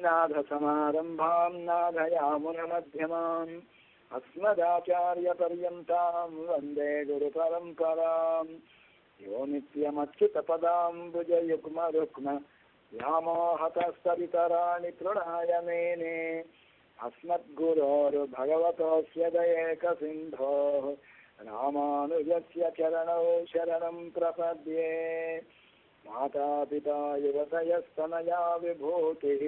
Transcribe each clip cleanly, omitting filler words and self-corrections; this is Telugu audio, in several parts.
నాథసమారంభాం నాథయామునమధ్యమాం అస్మదాచార్యపర్యంతాం వందే గురుపరంపరాం యో నిత్యమచ్యుతపదాంబుజయుగ్మరుక్మ వ్యామోహతస్తరితరాణి తృణాయ మేనే అస్మద్గురోర్భగవతోస్య దయేకసింధోః రామానుజస్య చరణౌ శరణం ప్రపద్యే. మాతాపితా యువతయస్తనయా విభూతిః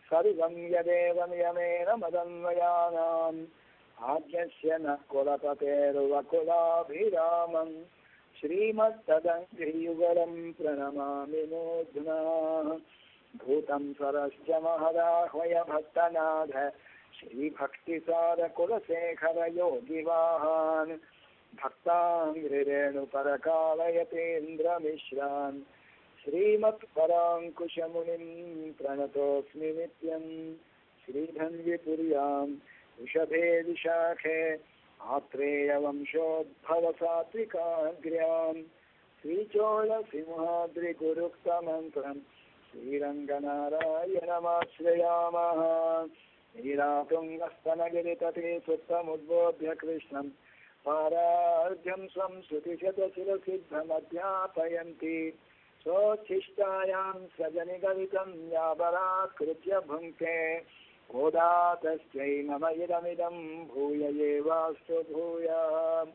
సర్వం యదేవ నియమేన మదన్వయానాం ఆజ్ఞస్య న కులపతేర్వకులాభిరామం శ్రీమత్తదంఘ్రియుగళం ప్రణమామి మూర్ధ్నా. భూతం సరశ్చ మహదాహ్వయ భక్తనాథ శ్రీభక్తిసారకులశేఖర యోగివాహాన్ భక్తాంఘ్రిరేణుపరకాలయతేంద్రమిశ్రాన్ శ్రీమత్పరాంకుశమునిం ప్రణతోస్మి నిత్యం. శ్రీధన్విపుర్యాం వృషభే విశాఖే ఆత్రేయవంశోద్భవ సాత్వికాగ్ర్యాం శ్రీచోళసింహాద్రిగురుక్తమంత్రం శ్రీరంగనారాయణమాశ్రయామః. నీరాతుంగస్తనగిరితటే సుప్తముద్బోధ్య కృష్ణం పారార్ఘ్యం స్వం శృతిశతశిరసిద్ధమధ్యాపయంతి సోచ్ఛిష్టాయాం సజనిగలితం యాబరాత్కృత్య భుంక్తే கோதா தஸ்யை நம இதமிதம் பூய ஏவாஸ்து பூயாம்.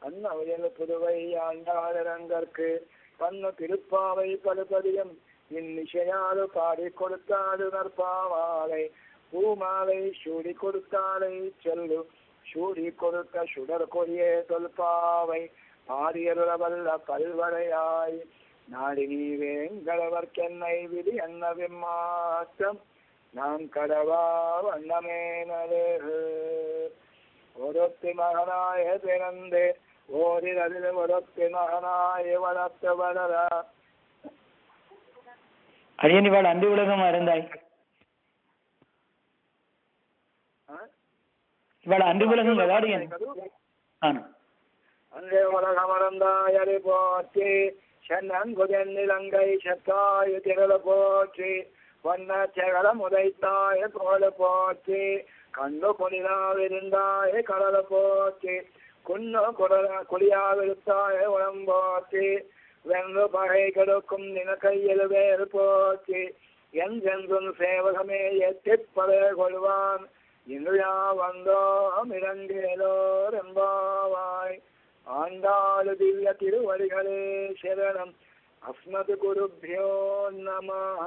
அன்னவயல் புதுவை ஆண்டாளரங்கற்கு பன்னு திருப்பாவை படுபதியம் இன்னிசையாறு பாடி கொடுத்தாடு நற்பாவாலை பூமாலை சூடி கொடுத்தாலை சொல்லு சூடி கொடுத்த சுடர் கொடியே தொல்பாவை பாடியருளவல்ல பல்வரையாய் நாடினி வேங்களவர்க்கென்னை விதி என்ன விம்மாற்றம் நாம் கடவா வண்ணமேனது. ஒருத்தி மகனாய பிறந்து ஓரிரவில் ஒருத்தி மகனாய வளர்த்து வளர. அரியன் இவாள் அன்பு உலகம் அருந்தாய், இவாள் அன்பு உலகம் விளையாடியன் அங்கே உலகம் அறந்தாய் அறி போற்றி சென்னங்குதென்னிலங்கை சத்தாயு திரள போற்றி வண்ண செகல முதைத்தாய கோல போற்றி கண்ணு குனிலாவிருந்தாய கடல போற்றி குன்னு குளியாவிருத்தாய உடம்போற்றி வென்று பகை கெடுக்கும் நின கையில் வேறு போற்றி என்றென்றும் சேவகமே எத்திப்பதே கொள்வான் இன்றுயா வந்தோம் இறங்கேலோர் என்பாவாய். ஆண்டாளு திவ்ய திருவடிகளே சரணம். అస్మద్ గురుభ్యో నమః.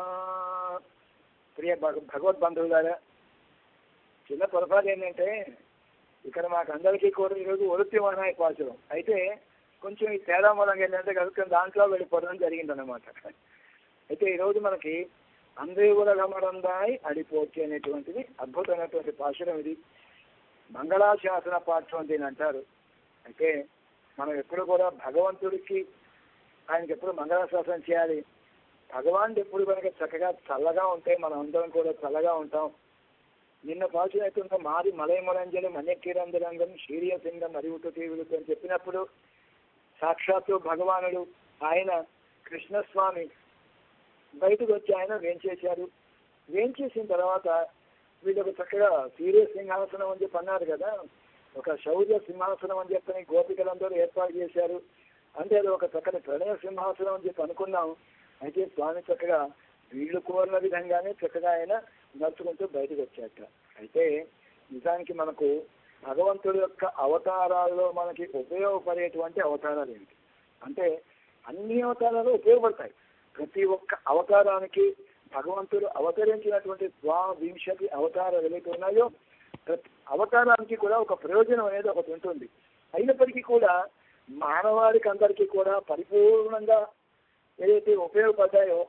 ప్రియ భగవద్బంధువులారా, చిన్న పొరపాటు ఏంటంటే ఇక్కడ మాకు అందరికీ కూడా ఈరోజు ఒరుత్తి మహానాయ పాచురం అయితే కొంచెం ఈ తేడా మూలంగా ఏంటంటే కలుసుకొని దాంట్లో వెళ్ళిపోవడం జరిగిందన్నమాట. అయితే ఈరోజు మనకి అందే ఉలగమరందాయి అడిపోచి అనేటువంటిది అద్భుతమైనటువంటి పాశురం. ఇది మంగళాశాసన పాఠం దీని అంటారు. అయితే మనం ఎప్పుడు కూడా భగవంతుడికి ఆయనకి ఎప్పుడు మంగళాశాసనం చేయాలి. భగవానుడు ఎప్పుడు కనుక చక్కగా చల్లగా ఉంటే మనం అందరం కూడా చల్లగా ఉంటాం. నిన్న పాఠం అయితే మాది మలయమలంజలి మన్యకీరంజరంగం శీర్య సింగం అరివుతు తీవులుతు అని చెప్పినప్పుడు సాక్షాత్తు భగవానుడు ఆయన కృష్ణస్వామి బయటకు వచ్చి ఆయన వేంచేశారు. వేంచేసిన తర్వాత వీళ్ళకు చక్కగా శీర్య సింహాసనం అని చెప్పి అన్నారు కదా, ఒక శౌర్య సింహాసనం అని చెప్పని గోపికలందరూ ఏర్పాటు చేశారు. అంటే అది ఒక చక్కని ప్రణయ సింహాసనం అని చెప్పి అనుకున్నాం. అయితే స్వామి చక్కగా వీళ్ళు కోరిన విధంగానే చక్కగా ఆయన నడుచుకుంటూ బయటకు వచ్చాక. అయితే నిజానికి మనకు భగవంతుడి యొక్క అవతారాల్లో మనకి ఉపయోగపడేటువంటి అవతారాలు ఏంటి అంటే అన్ని అవతారాలు ఉపయోగపడతాయి. ప్రతి ఒక్క అవతారానికి భగవంతుడు అవతరించినటువంటి ద్వావింశతి అవతారాలు ఏవైతే ఉన్నాయో ప్రతి అవతారానికి కూడా ఒక ప్రయోజనం అనేది ఒకటి ఉంటుంది. అయినప్పటికీ కూడా మానవాళికి అందరికీ కూడా పరిపూర్ణంగా ఏదైతే ఉపయోగపడ్డాయో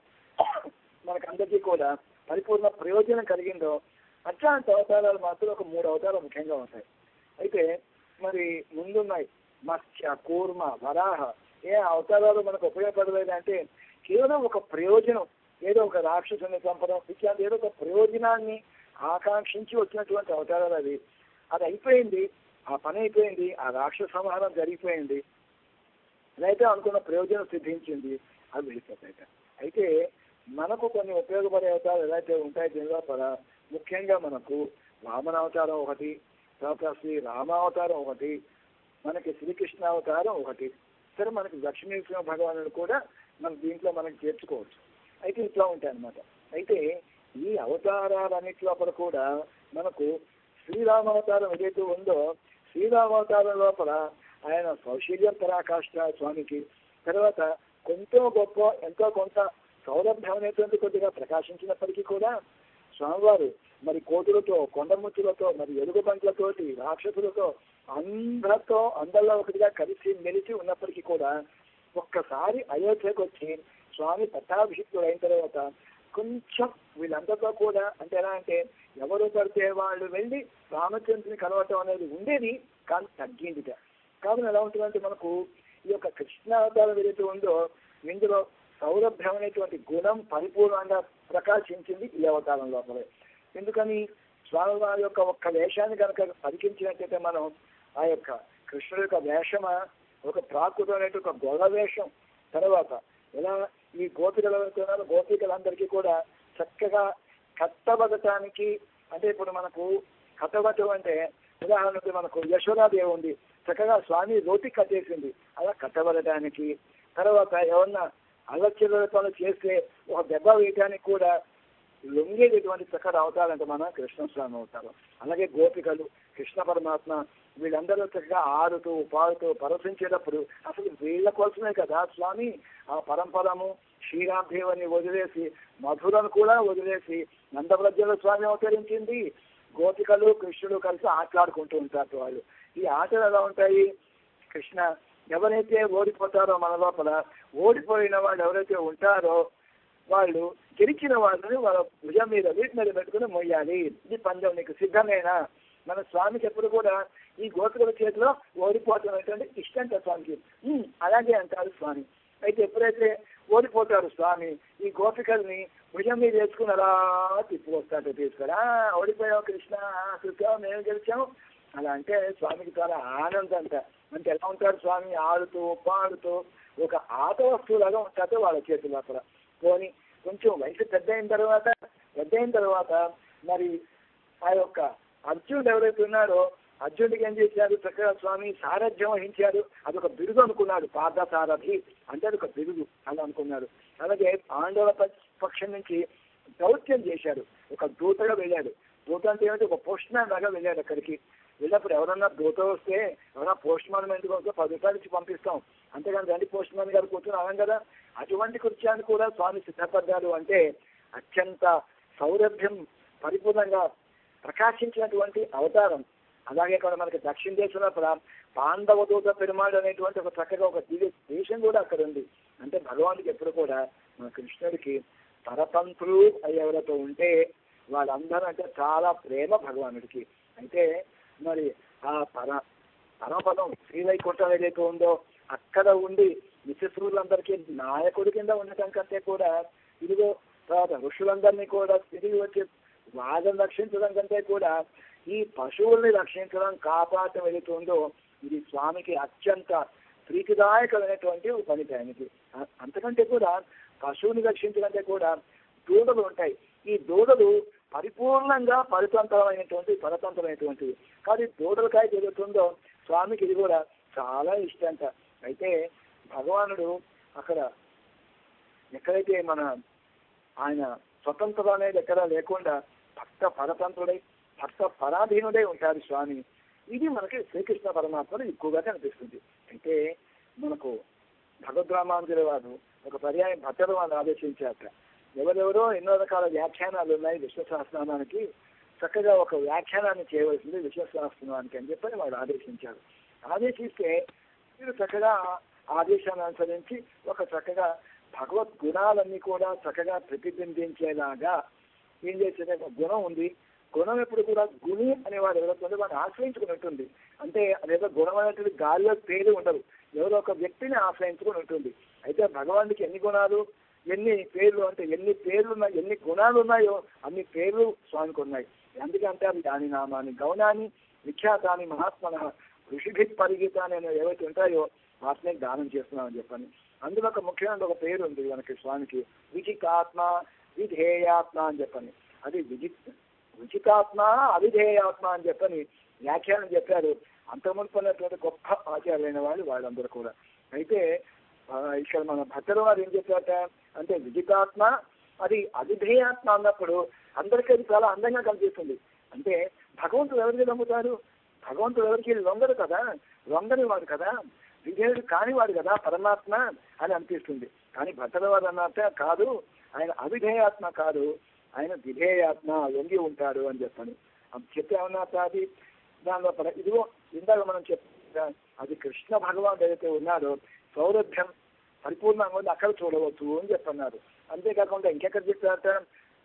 మనకందరికీ కూడా పరిపూర్ణ ప్రయోజనం కలిగిందో అట్లాంటి అవతారాలు మాత్రం ఒక 3 అవతారాలు ముఖ్యంగా ఉంటాయి. అయితే మరి ముందున్నాయి మత్స్య, కూర్మ, వరాహ. ఏ అవతారాలు మనకు ఉపయోగపడలేదంటే కేవలం ఒక ప్రయోజనం, ఏదో ఒక రాక్షసుని చంపడం ఇట్లాంటి ఏదో ఒక ప్రయోజనాన్ని ఆకాంక్షించి వచ్చినటువంటి అవతారాలు అవి. అది అయిపోయింది, ఆ పని అయిపోయింది, ఆ రాక్షస సంహారం జరిగిపోయింది, అదైతే అనుకున్న ప్రయోజనం సిద్ధించింది, అవి వెళ్ళిపోతాయి. అయితే మనకు కొన్ని ఉపయోగపడే అవతారాలు ఏదైతే ఉంటాయి దీనిలో ముఖ్యంగా మనకు వామన అవతారం ఒకటి, తర్వాత శ్రీ రామావతారం ఒకటి, మనకి శ్రీకృష్ణ అవతారం ఒకటి, సరే మనకి లక్ష్మీనరసింహ భగవానుడు కూడా మనం దీంట్లో మనకి చేర్చుకోవచ్చు. అయితే ఇట్లా ఉంటాయి అన్నమాట. అయితే ఈ అవతారాలన్నింటిలో కూడా మనకు శ్రీరామావతారం ఏదైతే ఉందో శ్రీరామావతారం లోపల ఆయన సౌశల్యం పరాకాష్ఠ స్వామికి, తర్వాత కొంచెం గొప్ప ఎంతో కొంత సౌలభ్యం అనేటువంటి కొద్దిగా ప్రకాశించినప్పటికీ కూడా స్వామివారు మరి కోతులతో, కొండముచ్చులతో, మరి ఎలుగు బంట్లతోటి, రాక్షసులతో అందరిలో ఒకటిగా కలిసి మెలిసి ఉన్నప్పటికీ కూడా ఒక్కసారి అయోధ్యకు వచ్చి స్వామి పట్టాభిషిక్తుడు అయిన తర్వాత కొంచెం వీళ్ళందరితో కూడా అంటే ఎలా అంటే ఎవరు పడితే వాళ్ళు వెళ్ళి రామచంద్రుని కలవటం అనేది ఉండేది, కానీ తగ్గింది. కాబట్టి ఎలా ఉంటుందంటే మనకు ఈ యొక్క కృష్ణావతారం ఏదైతే ఉందో ఇందులో సౌలభ్యం అనేటువంటి గుణం పరిపూర్ణంగా ప్రకాశించింది ఈ అవతారం లోపలే. ఎందుకని స్వామివారి యొక్క ఒక్క వేషాన్ని కనుక పరికించినట్టయితే మనం ఆ యొక్క కృష్ణుడి యొక్క వేషమ ఒక ప్రాకృతం అనేటి ఒక గొల్ల వేషం, తర్వాత ఎలా ఈ గోపికలందరికీ కూడా చక్కగా కట్టబడటానికి అంటే ఇప్పుడు మనకు కట్టబట్టం అంటే ఉదాహరణకు మనకు యశోదాదేవి ఉంది, చక్కగా స్వామి రోటి కట్టేసింది, అలా కట్టబడటానికి, తర్వాత ఏమన్నా అలక్ష్యతలు చేస్తే ఒక దెబ్బ వేయటానికి కూడా లొంగేటటువంటి చక్కగా అవతారంటే మన కృష్ణస్వామి అవుతారు. అలాగే గోపికలు, కృష్ణ పరమాత్మ వీళ్ళందరూ చక్కగా ఆడుతూ పాడుతూ పరసించేటప్పుడు అసలు వీళ్ళ కోసమే కదా స్వామి ఆ పరంపరము క్షీరాబ్దేవని వదిలేసి మధురను కూడా వదిలేసి నందవ్రజల స్వామి అవతరించింది. గోపికలు కృష్ణుడు కలిసి ఆటలాడుకుంటూ ఉంటారు. వాళ్ళు ఈ ఆటలు ఎలా ఉంటాయి, కృష్ణ ఎవరైతే ఓడిపోతారో మన లోపల ఓడిపోయిన వాళ్ళు ఎవరైతే ఉంటారో వాళ్ళు గెలిచిన వాళ్ళని వాళ్ళ భుజం మీద వీటి మీద పెట్టుకుని మొయ్యాలి, ఇది పందెం నీకు సిద్ధమేనా. మన స్వామికి ఎప్పుడు కూడా ఈ గోపికల చేతిలో ఓడిపోవటం అంటే ఇష్టం స్వామికి, అలాగే అంటారు స్వామి. అయితే ఎప్పుడైతే ఓడిపోతారు స్వామి ఈ గోపికల్ని భుజం మీద వేసుకుని అలా తిప్పుకొస్తాడు, తీసుకురా ఓడిపోయావు కృష్ణ చూసావు మేము గెలిచాము అలా అంటే స్వామికి చాలా ఆనందం అంట. అంటే ఎలా ఉంటారు స్వామి, ఆడుతూ పాడుతూ ఒక ఆట వస్తువులాగా ఉంటారు వాళ్ళ చేతుల అక్కడ. పోని కొంచెం వయసు పెద్ద అయిన తర్వాత మరి ఆ యొక్క అర్జునుడు ఎవరైతే ఉన్నారో అర్జునుడికి ఏం చేశారు, చక్కగా స్వామి సారథ్యం వహించారు, అదొక బిరుదు అనుకున్నాడు, పార్థసారథి అంటే అదొక బిరుదు అలా అనుకున్నాడు. అలాగే పాండవుల పక్షం నుంచి దౌత్యం చేశాడు, ఒక దూతగా వెళ్ళాడు. దూత అంటే ఏమిటి, ఒక పోస్ట్ మ్యాన్ లాగా వెళ్ళాడు. అక్కడికి వెళ్ళినప్పుడు ఎవరన్నా దూత వస్తే ఎవరన్నా పోస్ట్ మ్యాన్ ఎందుకు వస్తే 10 రూపాయలు ఇచ్చి పంపిస్తాం, అంతేగాని రండి పోస్ట్ మ్యాన్ గారు కూర్చొని అనం కదా. అటువంటి కృత్యాన్ని కూడా స్వామి సిద్ధపడ్డాడు. అంటే అత్యంత సౌలభ్యం పరిపూర్ణంగా ప్రకాశించినటువంటి అవతారం. అలాగే కూడా మనకి దక్షిణ దేశంలో పాండవ దూత పెరుమాడు అనేటువంటి ఒక చక్కగా ఒక దివ్య దేశం కూడా అక్కడ ఉంది. అంటే భగవానుడికి ఎప్పుడు కూడా మన కృష్ణుడికి పరతంత్రులు ఎవరైతే ఉంటే వాళ్ళందరూ అంటే చాలా ప్రేమ భగవానుడికి. అయితే మరి ఆ పరమపదం శ్రీవైకుంఠం ఏదైతే ఉందో అక్కడ ఉండి నిత్యసూరులందరికీ నాయకుడి కింద ఉండటం కంటే కూడా ఇదిగో తర్వాత ఋషులందరినీ కూడా తిరిగి వచ్చి వాదం రక్షించడం కంటే కూడా ఈ పశువుల్ని రక్షించడం కాపాడటం ఏదైతే ఉందో ఇది స్వామికి అత్యంత ప్రీతిదాయకమైనటువంటి పని ఆయనకి. అంతకంటే కూడా పశువుని రక్షించడంటే కూడా దూడలు ఉంటాయి. ఈ దూడలు పరిపూర్ణంగా పరతంత్రమైనటువంటివి. కానీ దూడలకాయ జరుగుతుందో స్వామికి ఇది కూడా చాలా ఇష్టంట. అయితే భగవానుడు అక్కడ ఎక్కడైతే ఆయన స్వతంత్రం అనేది ఎక్కడా లేకుండా భక్త పరతంత్రుడై భక్త పరాధీనుడై ఉంటాడు స్వామి. ఇది మనకి శ్రీకృష్ణ పరమాత్మను ఎక్కువగా కనిపిస్తుంది. అయితే మనకు భగవద్రామానుజుల వారు ఒక పర్యాయం భక్తులు వాళ్ళు ఆదేశించాక ఎవరెవరో ఎన్నో రకాల వ్యాఖ్యానాలు ఉన్నాయి విశ్వసహస్రనామానికి, చక్కగా ఒక వ్యాఖ్యానాన్ని చేయవలసింది విశ్వసహస్రనామానికి అని చెప్పని వాడు ఆదేశించారు. ఆదేశిస్తే మీరు చక్కగా ఆదేశాన్ని అనుసరించి ఒక చక్కగా భగవద్గుణాలన్నీ కూడా చక్కగా ప్రతిబింబించేలాగా ఏం చేసేది ఒక గుణం ఉంది. గుణం ఎప్పుడు కూడా గుణి అనేవాడు ఎవరైతే వాడిని ఆశ్రయించుకుని ఉంటుంది. అంటే అదేదో గుణం అనేటువంటి గాలిలో పేరు ఉండదు, ఎవరో ఒక వ్యక్తిని ఆశ్రయించుకుని ఉంటుంది. అయితే భగవానుడికి ఎన్ని గుణాలు ఎన్ని పేర్లు అంటే ఎన్ని పేర్లు ఉన్నాయి, ఎన్ని గుణాలు ఉన్నాయో అన్ని పేర్లు స్వామికి ఉన్నాయి. ఎందుకంటే అవి దాని నామాని గౌనాన్ని విఖ్యాతాన్ని మహాత్మన ఋషిభి పరిగీతాన్ని ఏవైతే ఉంటాయో వాటిని దానం చేస్తున్నామని చెప్పని. అందులో ఒక ముఖ్యమైన ఒక పేరు ఉంది మనకి స్వామికి, విజితాత్మ విధేయాత్మ అని చెప్పని. అది విజితాత్మ అవిధేయాత్మ అని చెప్పని వ్యాఖ్యానం చెప్పారు అంతమునుకున్నటువంటి గొప్ప ఆచార్యులైన వాళ్ళు వాళ్ళందరూ కూడా. అయితే ఇక్కడ మన భక్తుల వారు ఏం చెప్పారట అంటే విజితాత్మ అది అవిధేయాత్మ అన్నప్పుడు అందరికీ అది చాలా అందంగా కనిపిస్తుంది. అంటే భగవంతుడు ఎవరికి నమ్ముతారు, భగవంతుడు ఎవరికి లొంగడు కదా, లొంగని వాడు కదా, విధేయుడు కానివాడు కదా పరమాత్మ అని అనిపిస్తుంది. కానీ భక్తుల వారు అన్నట్ట కాదు, ఆయన అవిధేయాత్మ కాదు, ఆయన విధేయాత్మ, లొంగి ఉంటాడు అని చెప్పని చెప్తే ఏమన్నట్ట అది దానిలో ఇదిగో ఇందాక మనం చెప్తా అది కృష్ణ భగవాన్ ఏదైతే ఉన్నాడో సౌరభ్యం పరిపూర్ణంగా ఉంది అక్కడ చూడవచ్చు అని చెప్పన్నారు. అంతేకాకుండా ఇంకెక్కడ చెప్పారట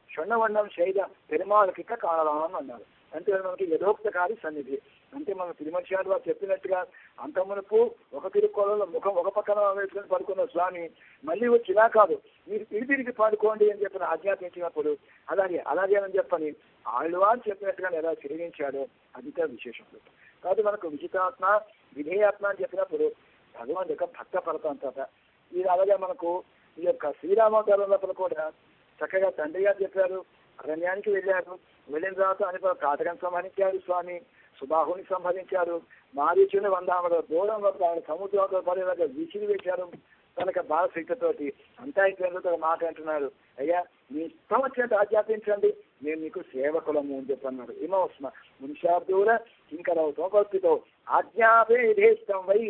షొన్నవన్నం శైల పెరుమాళకిక కారణం అన్నారు. అంటే మనకి యథోక్తకారి సన్నిధి. అంటే మన తిరుమర్శాలు వారు చెప్పినట్టుగా అంతమునపు ఒక తిరుకోలలో ముఖం ఒక పక్కన వేసుకొని పడుకున్న స్వామి మళ్ళీ వచ్చి ఇలా కాదు మీరు తిరిగి పాడుకోండి అని చెప్పిన ఆజ్ఞాపించినప్పుడు అలాగే అని చెప్పని ఆళ్వారు చెప్పినట్టుగా ఎలా తిరిగించాడో అదిగా విశేషం. కాబట్టి మనకు విజితాత్మ విధేయాత్మ అని చెప్పినప్పుడు భగవాన్ యొక్క భక్త పరతంత ఇది. అలాగే మనకు ఈ యొక్క శ్రీరామవతారం లోపల కూడా చక్కగా తండ్రి గారు చెప్పారు, అరణ్యానికి వెళ్ళారు, వెళ్ళిన తర్వాత అని కాటకం సంహరించారు స్వామి, సుబాహుని సంహరించారు, మారీచుని 100 ఆమడ దూరంలో సముద్రంలో పడేలాగా విసిరి వేశారు తనక బాలశక్తితోటి. అంతా అయిపోయిన మాట అంటున్నారు, అయ్యా మీ ఇష్టం వచ్చినట్టు ఆజ్ఞాపించండి, మేము మీకు సేవకులము అని చెప్పన్నారు. ఇమోస్మ మునిషాబ్దూర ఇంకరవుతో కల్పితో ఆజ్ఞాపే యథేష్టం వై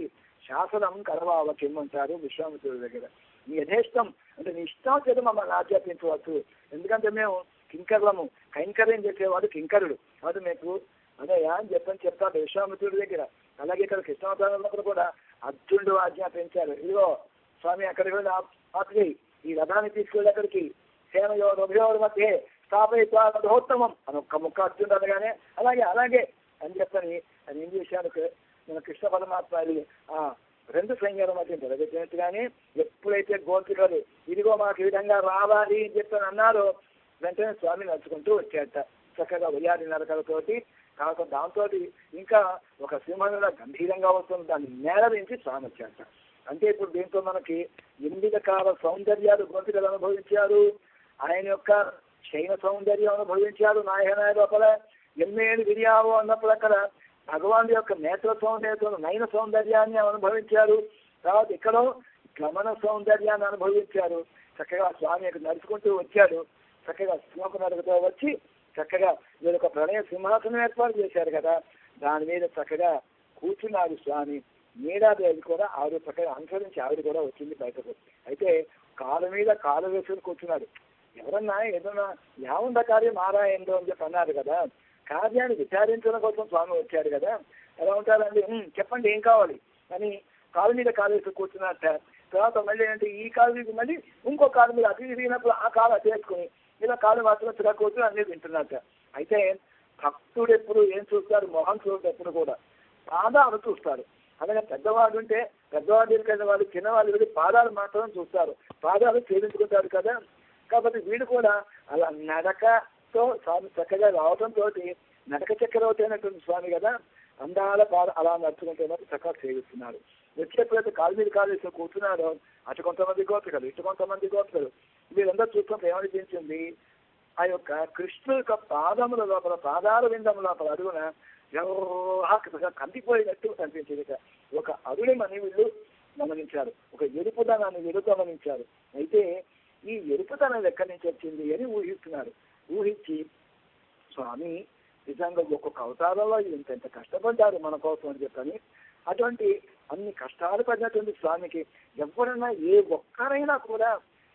శాసనం కరవావకిం అంటారు విశ్వామిత్రుడి దగ్గర. నీ యథేష్టం అంటే నీ ఇష్టం చేత మమ్మల్ని ఆజ్ఞాపించవచ్చు, ఎందుకంటే మేము కింకర్లము, కైంకర్యం చేసేవాడు కింకరుడు, అది మీకు అదయ్యా అని చెప్తాడు విశ్వామిత్రుడి దగ్గర. అలాగే ఇక్కడ కృష్ణావతారంలో కూడా అర్జునుడు ఆజ్ఞాపించారు, ఇదిగో స్వామి అక్కడికి వెళ్ళి ఆపి ఈ రథాన్ని తీసుకెళ్ళి అక్కడికి సేనయో ఉభయోర్ మధ్య స్థాపయిత్వోత్తమం అని ఒక్క ముక్క అర్జునుడు అనగానే అలాగే అని చెప్పని అది ఏం చేశాను మన కృష్ణ పరమాత్మ రెండు సైన్యాల మధ్య జరగచ్చినట్టుగానే ఎప్పుడైతే గోపికలు ఇదిగో మాకు ఈ విధంగా రావాలి అని చెప్పని అన్నారో వెంటనే స్వామి నడుచుకుంటూ వచ్చాట చక్కగా ఉయ్యాలి నరకలతోటి. కాకపోతే దాంతో ఇంకా ఒక సింహంగా గంభీరంగా వస్తుంది, దాన్ని నేలరించి స్వామి వచ్చాట. అంటే ఇప్పుడు దీంతో మనకి 8 రకాల సౌందర్యాలు గోపికలు అనుభవించారు. ఆయన యొక్క శైన సౌందర్యం అనుభవించారు నాయన లోపల. ఎన్నేళ్ళు విరియావో అన్నప్పుడు అక్కడ భగవాన్ యొక్క నేత్ర సౌందర్యంతో నయన సౌందర్యాన్ని అనుభవించారు. తర్వాత ఇక్కడ గమన సౌందర్యాన్ని అనుభవించారు. చక్కగా స్వామి నడుచుకుంటూ వచ్చాడు. చక్కగా సింహపు నడుగుతో వచ్చి చక్కగా వీళ్ళు ఒక ప్రణయ సింహాసనం ఏర్పాటు చేశారు కదా, దాని మీద చక్కగా కూర్చున్నాడు స్వామి. నీడాదేవి కూడా ఆవిడ చక్కగా అనుసరించి ఆవిడ కూడా వచ్చింది బయటకు. అయితే కాలు మీద కాలు వేసుకుని కూర్చున్నాడు. ఎవరన్నా ఏదన్నా యావుండ కార్యం ఆరాయందో అని చెప్పి అన్నారు కదా, కార్యాన్ని విచారించడం కోసం స్వామి వచ్చాడు కదా, ఎలా ఉంటారండి చెప్పండి ఏం కావాలి అని కాలు మీద కాలు వేసుకుని కూర్చున్నట్ట. తర్వాత మళ్ళీ ఏంటి ఈ కాలు మీద మళ్ళీ ఇంకో కాలు మీద అతి తిరిగినప్పుడు ఆ కాలు అతేసుకుని ఇలా కాలు మాత్రం చిరా కూర్చుని అన్నీ వింటున్నట్ట. అయితే భక్తుడు ఎప్పుడు ఏం చూస్తారు, మొహం చూడదు ఎప్పుడు కూడా, పాదాలు చూస్తారు. అలాగే పెద్దవాడు ఉంటే పెద్దవాడు ఎదుర్కొన్న వాళ్ళు చిన్నవాళ్ళు వెళ్ళి పాదాలు మాత్రం చూస్తారు, పాదాలు చేయించుకుంటారు కదా. కాబట్టి వీడు కూడా అలా నడకతో స్వామి చక్కగా రావడంతో నడక చక్రవర్తి అయినటువంటి స్వామి కదా, అందాల పాద అలా నడుచుకుంటే చక్కగా సేవిస్తున్నారు. వచ్చేప్పుడైతే కాలు మీద కాలు వేసి కూర్చున్నారో అటు కొంతమంది గోపికలు ఇటు కొంతమంది గోపికలు వీళ్ళందరూ చూస్తుంటే ఏమనిపించింది, ఆ యొక్క కృష్ణుడి యొక్క పాదముల లోపల పాదాల విందముల లోపల అడుగున కందిపోయినట్టు కనిపించింది. ఒక అరుణమని వీళ్ళు గమనించారు, ఒక ఎరుపుదనాన్ని వీళ్ళు గమనించారు. అయితే ఈ ఎరుపుదనం ఎక్కడి నుంచి వచ్చింది అని ఊహిస్తున్నారు. ఊహించి స్వామి నిజంగా ఒక్కొక్క అవతారంలో ఇంత కష్టపడ్డారు మన కోసం అని చెప్పని, అటువంటి అన్ని కష్టాలు పడినటువంటి స్వామికి ఎవరైనా ఏ ఒక్కరైనా కూడా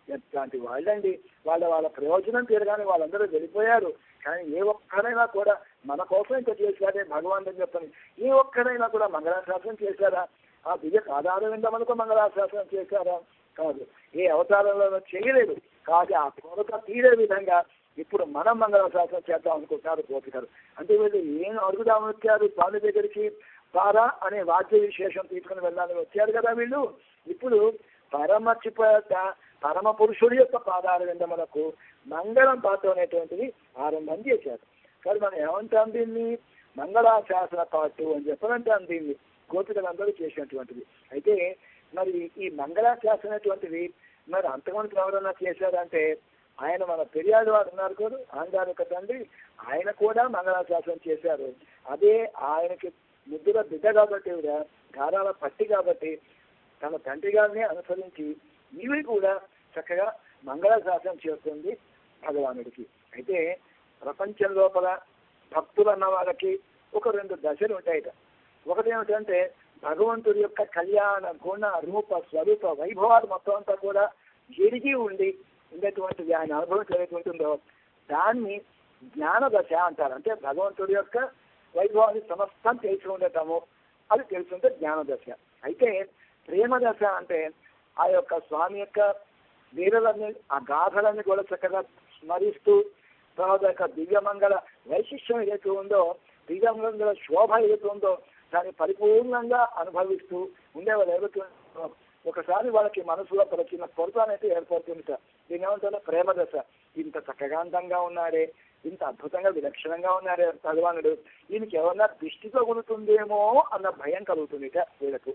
ఎట్లాంటి వాళ్ళండి, వాళ్ళ ప్రయోజనం తీరగానే వాళ్ళందరూ వెళ్ళిపోయారు. కానీ ఏ ఒక్కరైనా కూడా మన కోసం ఇంత చేశారే భగవాన్ అని చెప్పని ఏ ఒక్కరైనా కూడా మంగళాశాసనం చేశారా? ఆ దివ్య ఆధార విందమనుకో మంగళాశాసనం చేశారా? కాదు, ఏ అవతారంలో చేయలేదు. కాదు, ఆ కోరిక తీరే విధంగా ఇప్పుడు మనం మంగళాశాసనం చేద్దాం అనుకుంటున్నారు గోపికలు. అంటే వీళ్ళు ఏం అడుగుదామని వచ్చారు స్వామి దగ్గరికి, పారా అనే వాద్య విశేషం తీసుకుని వెళ్ళాలని వచ్చారు కదా వీళ్ళు. ఇప్పుడు పరమర్చిపోయాక పరమ పురుషుడి యొక్క పాదాల విందములకు మంగళం పాట అనేటువంటిది ఆరంభం చేశారు. కానీ మనం ఏమంటాం దీన్ని, మంగళాశాసన పాటు అని చెప్పనంటాం దీన్ని. గోపికలందరూ చేసినటువంటిది. అయితే మరి ఈ మంగళాశాసనం అనేటువంటిది మరి అంతకుముందు ఎవరన్నా చేశారంటే ఆయన మన పెరియాడు వారు ఉన్నారు కదా, ఆంధ్రాని యొక్క తండ్రి, ఆయన కూడా మంగళాశాసనం చేశారు. అదే ఆయనకి ముద్దుగా బిడ్డ కాబట్టి, గారాల పట్టి కాబట్టి తన తండ్రి గారిని అనుసరించి ఇవి కూడా చక్కగా మంగళాశాసనం చేస్తుంది భగవానుడికి. అయితే ప్రపంచం లోపల భక్తులు అన్న వాళ్ళకి ఒక 2 దశలు ఉంటాయిట. ఒకటి ఏమిటంటే భగవంతుడి యొక్క కళ్యాణ గుణ రూప స్వరూప వైభవాలు మొత్తం అంతా కూడా ఎరిగి ఉండేటువంటిది, ఆయన అనుభవించేది ఉంటుందో దాన్ని జ్ఞాన దశ అంటారు. అంటే భగవంతుడి యొక్క వైభవాన్ని సమస్తం తెలిసి ఉండటము, అది తెలుసుంటే జ్ఞాన దశ. అయితే ప్రేమ దశ అంటే ఆ యొక్క స్వామి యొక్క లీలలన్నీ, ఆ గాథలన్నీ కూడా చక్కగా స్మరిస్తూ తర్వాత యొక్క దివ్యమంగళ వైశిష్యం ఏదైతే ఉందో, దివ్యమంగళ శోభ ఏదైతే ఉందో దాన్ని పరిపూర్ణంగా అనుభవిస్తూ ఉండేవాళ్ళు ఏదైతే ఒకసారి వాళ్ళకి మనసులో చిన్న కొరత అనేది ఏర్పడుతుంది సార్. దీని ఏమంటారో ప్రేమ దశ. ఇంత చక్కగా అందంగా ఉన్నాడే, ఇంత అద్భుతంగా విలక్షణంగా ఉన్నాడే భగవానుడు, ఈయనకి ఎవరన్నా దృష్టితో కొనుతుందేమో అన్న భయం కలుగుతుంది వీళ్ళకు.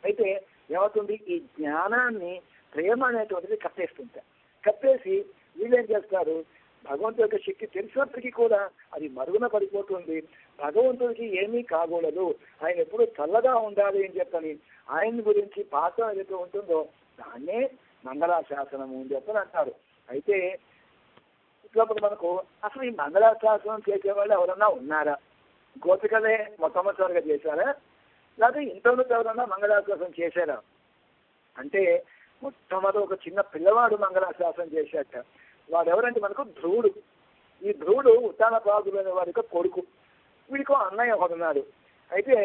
అయితే ఏమవుతుంది, ఈ జ్ఞానాన్ని ప్రేమ అనేటువంటిది కప్పేస్తుంది. కప్పేసి వీళ్ళేం చేస్తారు, భగవంతుడి యొక్క శక్తి తెలిసినప్పటికీ కూడా అది మరుగున పడిపోతుంది. భగవంతుడికి ఏమీ కాకూడదు, ఆయన ఎప్పుడు చల్లగా ఉండాలి అని చెప్పని ఆయన గురించి పాత్ర ఏదైతే ఉంటుందో దాన్నే మంగళాశాసనము అని చెప్పని అంటారు. అయితే ఇప్పుడు మనకు అసలు ఈ మంగళాశాసనం చేసేవాళ్ళు ఎవరన్నా ఉన్నారా? గోపికలే మొట్టమొదటిసారిగా చేశారా, లేకపోతే ఇంతలో ఎవరన్నా మంగళాశాసనం చేశారా అంటే మొట్టమొదటి ఒక చిన్న పిల్లవాడు మంగళాశాసనం చేశాట. వాడు ఎవరంటే మనకు ధ్రువుడు. ఈ ధ్రువుడు ఉత్తానపాదుడు అనే వాడి యొక్క కొడుకు. వీడికో అన్నయ్య ఒకడున్నాడు. అయితే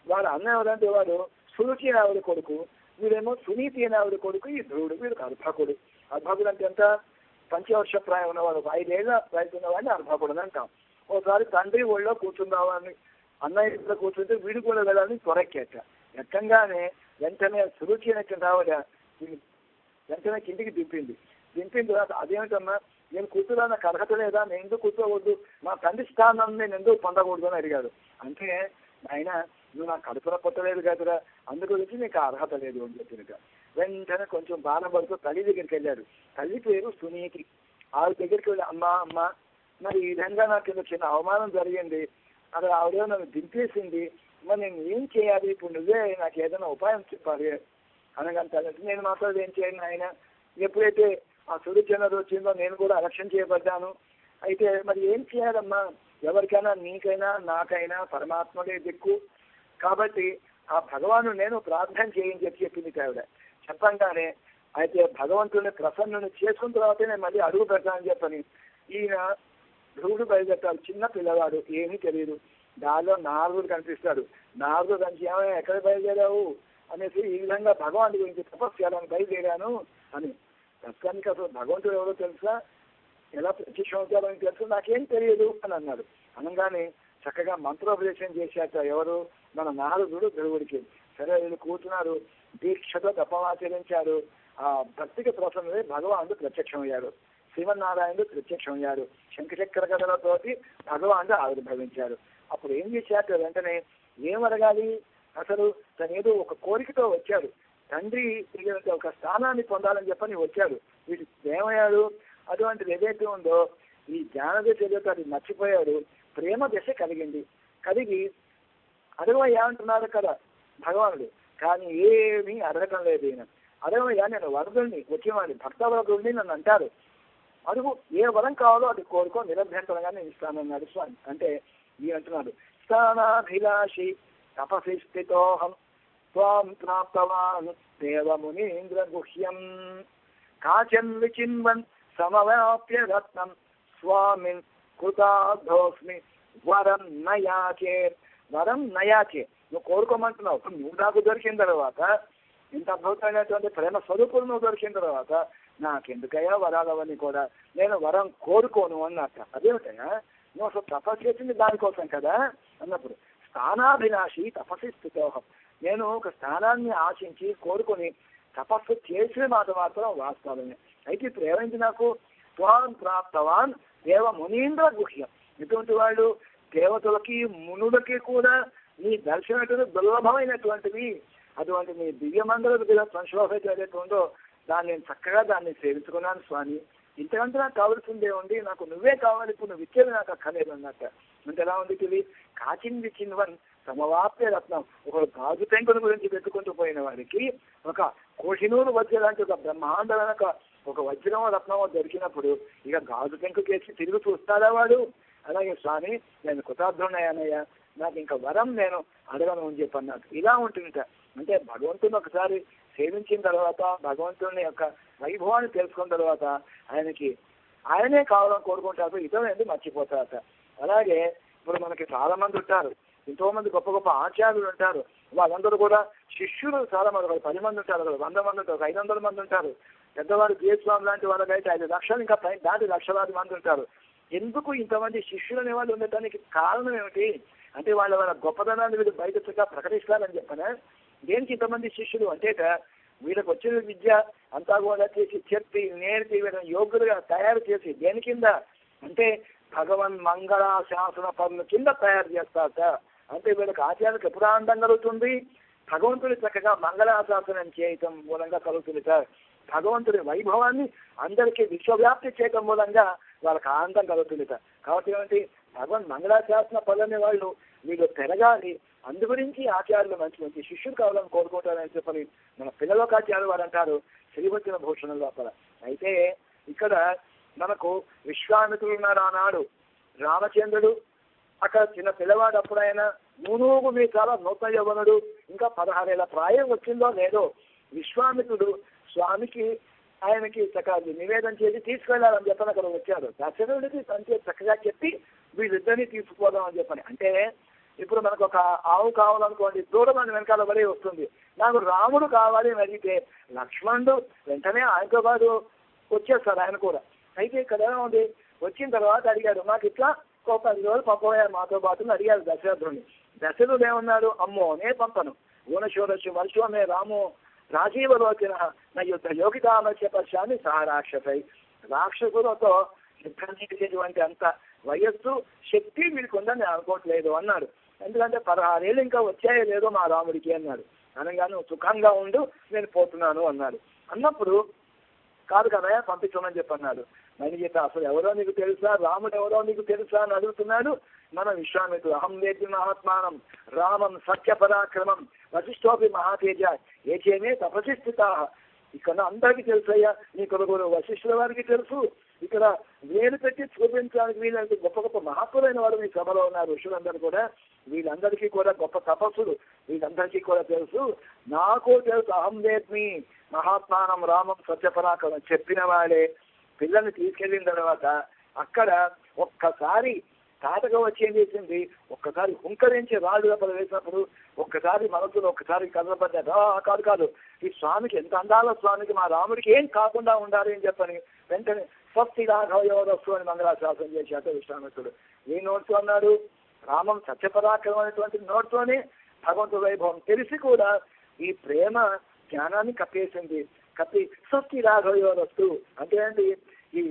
వాడు అన్నయ్య ఎవరంటే వాడు సురుచి అనే ఆవిడ కొడుకు, వీడేమో సునీతి అనే ఆవిడ కొడుకు. ఈ ధ్రువుడు వీడికి అర్భకుడు. అర్భకుడు అంటే ఎంత, పంచవర్ష ప్రాయం ఉన్నవాడు, 5 ఏళ్ళ వయసు ఉన్నవాడిని అర్భకుడు అని అంటాం. ఒకసారి తండ్రి ఒళ్ళో కూర్చుందామని అన్నయ్య ఇంట్లో కూర్చుంటే వీడు కూడా వెళ్ళాలని త్వరెక్కేట. ఎక్కంగానే వెంటనే సురుచి అనేటువంటి ఆవిడ వెంటనే కిందికి దింపిన తర్వాత అదేమిటమ్మా, నేను కూర్చోదా, నాకు అర్హత లేదా, నేను ఎందుకు కూర్చోకూడదు, మా తండ్రి స్థానం నేను ఎందుకు పొందకూడదు అని అడిగాడు. అంటే ఆయన నువ్వు నాకు కడుపున పొట్టలేదు కదరా, అందు గురించి నీకు అర్హత లేదు అని చెప్పినట్టు. వెంటనే కొంచెం బాధపడుతూ తల్లి దగ్గరికి వెళ్ళాడు. తల్లి పేరు సునీతి. ఆవిడ దగ్గరికి వెళ్ళి అమ్మ మరి ఈ విధంగా నాకు చిన్న అవమానం జరిగింది, అది ఆవిడ నన్ను దింపేసింది, మరి నేను ఏం చేయాలి, ఇప్పుడు నువ్వే నాకు ఏదైనా ఉపాయం చెప్పాలి అనగంటే నేను మాత్రం ఏం చేయను ఆయన, ఎప్పుడైతే ఆ సురుచనరు వచ్చిందో నేను కూడా అలక్ష్యం చేయబడ్డాను. అయితే మరి ఏం చేయాలమ్మా, ఎవరికైనా నీకైనా నాకైనా పరమాత్మడే దిక్కు, కాబట్టి ఆ భగవాను నేను ప్రార్థన చేయని చెప్పింది ఆవిడ. చెప్పంగానే అయితే భగవంతుని ప్రసన్నుని చేసుకున్న తర్వాతే నేను మళ్ళీ అడుగు పెడతానని చెప్పని ఈయన ధ్రువుడు బయలుదేరతాడు. చిన్న పిల్లవాడు, ఏమీ తెలియదు. దానిలో నారదుడు కనిపిస్తాడు. నారదుడు కనిపించి ఏమైనా ఎక్కడ బయలుదేరావు అనేసి ఈ విధంగా భగవానుడి గురించి తపస్సు చేయాలని బయలుదేరాను అని. ప్రస్తుతానికి అసలు భగవంతుడు ఎవరో తెలుసా, ఎలా ప్రత్యక్షమవుతారని తెలుసు, నాకేం తెలియదు అని అన్నాడు. అనగానే చక్కగా మంత్రోపదేశం చేశాక ఎవరు, మన నారదుడు ధ్రువుడికి. సరే వీళ్ళు కూర్చున్నారు, దీక్షతో తపమాచరించారు. ఆ భక్తికి ప్రసన్నమే భగవానుడు ప్రత్యక్షమయ్యాడు. శ్రీమన్నారాయణుడు ప్రత్యక్షమయ్యాడు. శంఖచక్ర గదలతోటి భగవానుడు ఆవిర్భవించాడు. అప్పుడు ఏం చేశాక వెంటనే ఏం అడగాలి, అసలు తను ఏదో ఒక కోరికతో వచ్చాడు. తండ్రి ఒక స్థానాన్ని పొందాలని చెప్పని వచ్చాడు. వీడు ఏమయ్యాడు, అటువంటిది ఏదైతే ఉందో ఈ జ్ఞాన దశ ఏదైతే అది మర్చిపోయాడు. ప్రేమ దశ కలిగి అడగమయ్యా అంటున్నాడు కదా భగవానుడు, కానీ ఏమీ అడగటం లేదు. ఈయన అడగమయ్యా, నేను వరదుల్ని వచ్చేవాడిని, భక్త వరదుల్ని నన్ను అంటారు, అడుగు, ఏ వరం కావాలో అది కోరుకో, నిరభ్యంతరంగా నేను ఇస్తానన్నాడు స్వామి. అంటే ఈయన అంటున్నాడు, స్థానాభిలాషి తపసి స్థితోహం త్వాం ప్రాప్తవాన్ దేవమునీంద్ర గుహ్యం కాచన్ విచిన్వన్ సమవాప్య రత్నం స్వామిన్ కృతార్థోస్మి వరం నయాచే. వరం నయాచే, నువ్వు కోరుకోమంటున్నావు. నువ్వు నాకు దొరికిన తర్వాత, ఇంత అద్భుతమైనటువంటి ప్రేమ స్వరూపులు నువ్వు దొరికిన తర్వాత నాకెందుకయ్యా వరాలవన్నీ కూడా, నేను వరం కోరుకోను అన్నట్ట. అదేమిటయ్యా, నువ్వు అసలు తపస్సు చేసింది దానికోసం కదా అన్నప్పుడు, స్థానాభిలాషి తపస్సు స్థితోహం, నేను ఒక స్థానాన్ని ఆశించి కోరుకొని తపస్సు చేసే మాట మాత్రం వాస్తవమే. అయితే ఇప్పుడు ఏమైంది, నాకు త్వాం ప్రాప్తవాన్ దేవ మునీంద్ర గుహ్యం. ఇటువంటి వాళ్ళు దేవతలకి మునులకి కూడా నీ దర్శనం దుర్లభమైనటువంటిది. అటువంటి నీ దివ్యమంగళ సంశోభత ఏదైతే ఉందో దాన్ని చక్కగా దాన్ని సేవించుకున్నాను స్వామి. ఇంతకంటే నాకు కావాల్సిందే ఉంది, నాకు నువ్వే కావాలి, ఇప్పుడు నువ్వు ఇచ్చేది నాకు అక్కర్లేదు అన్నట్ట. అంటే ఎలా ఉంది ఇది? కాచింది చిన్వన్ సమవాప్య రత్నం. ఒక గాజు పెంకుల గురించి పెట్టుకుంటూ పోయిన వారికి ఒక కోహినూరు వజ్ర లాంటి ఒక బ్రహ్మాండమైన ఒక వజ్రమో రత్నమో దొరికినప్పుడు ఇక గాజు పెంకు కేసి తిరిగి చూస్తాడా వాడు? అలాగే స్వామి నేను కృతార్థుడయ్యానయ్యా, నాకు ఇంకా వరం నేను అడగను అని చెప్పి అన్నాడు. ఇలా ఉంటుందిట. అంటే భగవంతుని ఒకసారి సేవించిన తర్వాత, భగవంతుని యొక్క వైభవాన్ని తెలుసుకున్న తర్వాత ఆయనే కావాలని కోరుకుంటారు, ఇతరులు మర్చిపోతారట. అలాగే ఇప్పుడు మనకి చాలా మంది ఉంటారు, ఎంతో మంది గొప్ప గొప్ప ఆచార్యులు ఉంటారు. వాళ్ళందరూ కూడా శిష్యులు చాలా మంది, 10 మంది ఉంటారు, 100 మంది ఉంటారు, 500 మంది ఉంటారు. పెద్దవాడు జీఎస్వామి లాంటి వాళ్ళకైతే 5 లక్షలు, ఇంకా దాటి లక్షలాది మంది ఉంటారు. ఎందుకు ఇంతమంది శిష్యులు అనే వాళ్ళు ఉండటానికి కారణం ఏమిటి అంటే వాళ్ళ గొప్పదనాన్ని వీళ్ళు బయట చక్కగా ప్రకటిస్తారని చెప్పనే. దేనికి ఇంతమంది శిష్యులు అంటే వీళ్ళకి వచ్చిన విద్య అంతా కూడా చేసి చెప్పి నేర్పి వీళ్ళని యోగ్యులుగా తయారు చేసి దేని కింద అంటే భగవన్ మంగళ శాసన పనుల కింద తయారు చేస్తారట. అంటే వీళ్ళకి ఆచార్యులకు ఎప్పుడు ఆనందం కలుగుతుంది? భగవంతుడి చక్కగా మంగళాశాసనం చేయటం మూలంగా కలుగుతుంది. భగవంతుడి వైభవాన్ని అందరికీ విశ్వవ్యాప్తి చేయటం మూలంగా వాళ్ళకి ఆనందం కలుగుతుంది. కాబట్టి ఏమిటి? భగవన్ మంగళాశాసన పనులనే వీళ్ళు పెరగాలి. అందు గురించి ఆచార్యులు మంచి మంచి శిష్యులు కావాలని కోరుకుంటారని చెప్పని మన పిల్లలోకి ఆచార్యులు వారు అంటారు శ్రీవచన భూషణం లోపల. అయితే ఇక్కడ మనకు విశ్వామిత్రుడు ఉన్నారు ఆనాడు. రామచంద్రుడు అక్కడ చిన్న పిల్లవాడు, అప్పుడైనా నూనూగు మీ చాలా నూతన యవ్వనుడు, ఇంకా 16 ఏళ్ల ప్రాయం వచ్చిందో లేదో. విశ్వామిత్రుడు స్వామికి ఆయనకి చక్కగా నివేదన చేసి తీసుకెళ్లాలని చెప్పని అక్కడ వచ్చాడు. దశరథుడికి అంతే చక్కగా చెప్పి వీళ్ళిద్దరినీ తీసుకుపోదాం అని చెప్పని. అంటే ఇప్పుడు మనకు ఒక ఆవు కావాలనుకోండి, దూరం మన వెనకాల బలి వస్తుంది. నాకు రాముడు కావాలి అని అడిగితే లక్ష్మణుడు వెంటనే ఆయనతో పాటు వచ్చేస్తాడు ఆయన కూడా. అయితే ఇక్కడ ఉంది, వచ్చిన తర్వాత అడిగాడు, మాకు ఇట్లా 10 రోజులు పంపబోయారు మాతో పాటు అడిగారు దశరథుడిని. దశరథుడు ఏమన్నాడు? అమ్మో నే పంపను, ఊనశోరస్సు వర్షమే రాము రాజీవలోచన నా యుద్ధ యోగితామస్య పశ్యాన్ని సహా రాక్షసై. రాక్షసులతో యుద్ధం చేసేటువంటి అంత వయస్సు శక్తి వీరికి ఉందని అనుకోవట్లేదు అన్నాడు. ఎందుకంటే 16 ఏళ్ళు ఇంకా వచ్చాయో లేదో మా రాముడికి అన్నాడు. అనగానే సుఖంగా ఉండు నేను పోతున్నాను అన్నాడు. అన్నప్పుడు కాదు కదా పంపించమని చెప్పన్నాడు. మరి చెప్పి అసలు ఎవరో నీకు తెలుసా, రాముడు ఎవరో నీకు తెలుసా అని అడుగుతున్నాడు మన విశ్వామిత్రుడు. అహం వేద్య మహాత్మానం రామం సత్య పరాక్రమం వశిష్ఠోపి మహాతేజ ఏచేమే తపసిస్థిత. ఇక్కడ అందరికీ తెలుసయ్యా, నీ కొడుకులు వశిష్ఠుల వారికి తెలుసు. ఇక్కడ వేలు పెట్టి చూపించడానికి వీళ్ళంటే గొప్ప గొప్ప మహాత్ములైన వారు మీ సభలో ఉన్నారు. ఋషులందరూ కూడా, వీళ్ళందరికీ కూడా గొప్ప తపస్సులు, వీళ్ళందరికీ కూడా తెలుసు. నాకు తెలుసు. అహం వేద్మి మహాత్మానం రామం సత్యపరాక్రమం చెప్పిన వాళ్ళే పిల్లల్ని తీసుకెళ్ళిన తర్వాత అక్కడ ఒక్కసారి తాతగా వచ్చి ఏం చేసింది, ఒక్కసారి హుంకరించి రాళ్ళు లోపల వేసినప్పుడు ఒక్కసారి మనసులో ఒక్కసారి కదలబడ్డా. కాదు ఈ స్వామికి ఎంత అందాల స్వామికి, మా రాముడికి ఏం కాకుండా ఉండాలి అని చెప్పని వెంటనే స్వస్తి రాఘవయోరస్సు అని మంగళాశాసనం చేశాట విశ్వామిత్రుడు. ఏ నోట్తో అన్నాడు? రామం సత్యపరాక్రమం అనేటువంటి నోట్తోనే భగవంతుడి వైభవం తెలిసి కూడా ఈ ప్రేమ జ్ఞానాన్ని కప్పేసింది. కప్పి స్వస్తి రాఘవయోరస్సు అంటే ఏంటి? ఈ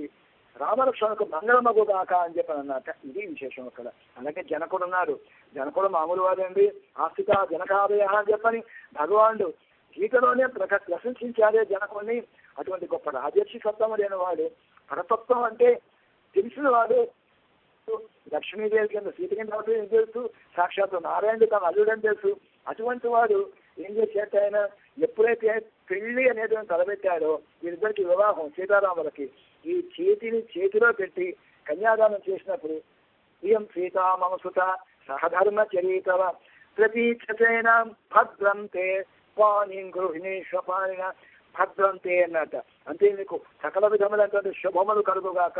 రామలక్ష్మణులకు మంగళమగుగాక అని చెప్పని అన్నమాట. ఇది విశేషం అక్కడ. అలాగే జనకుడు ఉన్నాడు. జనకుడు మామూలు వాడండి. ఆస్తిక జనకాదయ అని చెప్పని భగవానుడు గీతలోనే ప్రశంసించారే జనకుడిని. అటువంటి గొప్ప రాజర్షి సత్తముడైన వాడు, పరతత్వం అంటే తెలిసిన వాడు. లక్ష్మీదేవి కింద సీత కింద తెలుసు, సాక్షాత్తు నారాయణుడు తన అల్లుడని తెలుసు. అటువంటి వాడు ఏం చేసేట ఆయన ఎప్పుడైతే పెళ్లి అనేది తలబెట్టాడో, వీరిద్దరికి వివాహం సీతారాములకి, ఈ చేతిలో పెట్టి కన్యాదానం చేసినప్పుడు ఇయం సీతా మమ సుత సహధర్మ చరితవ ప్రతీక్షసేన భద్రంతే పాణిం గృహిణీశ్వపాణిన భద్రంతే అన్నట. అంటే నీకు సకల విధములైనటువంటి శుభములు కలుగుగాక,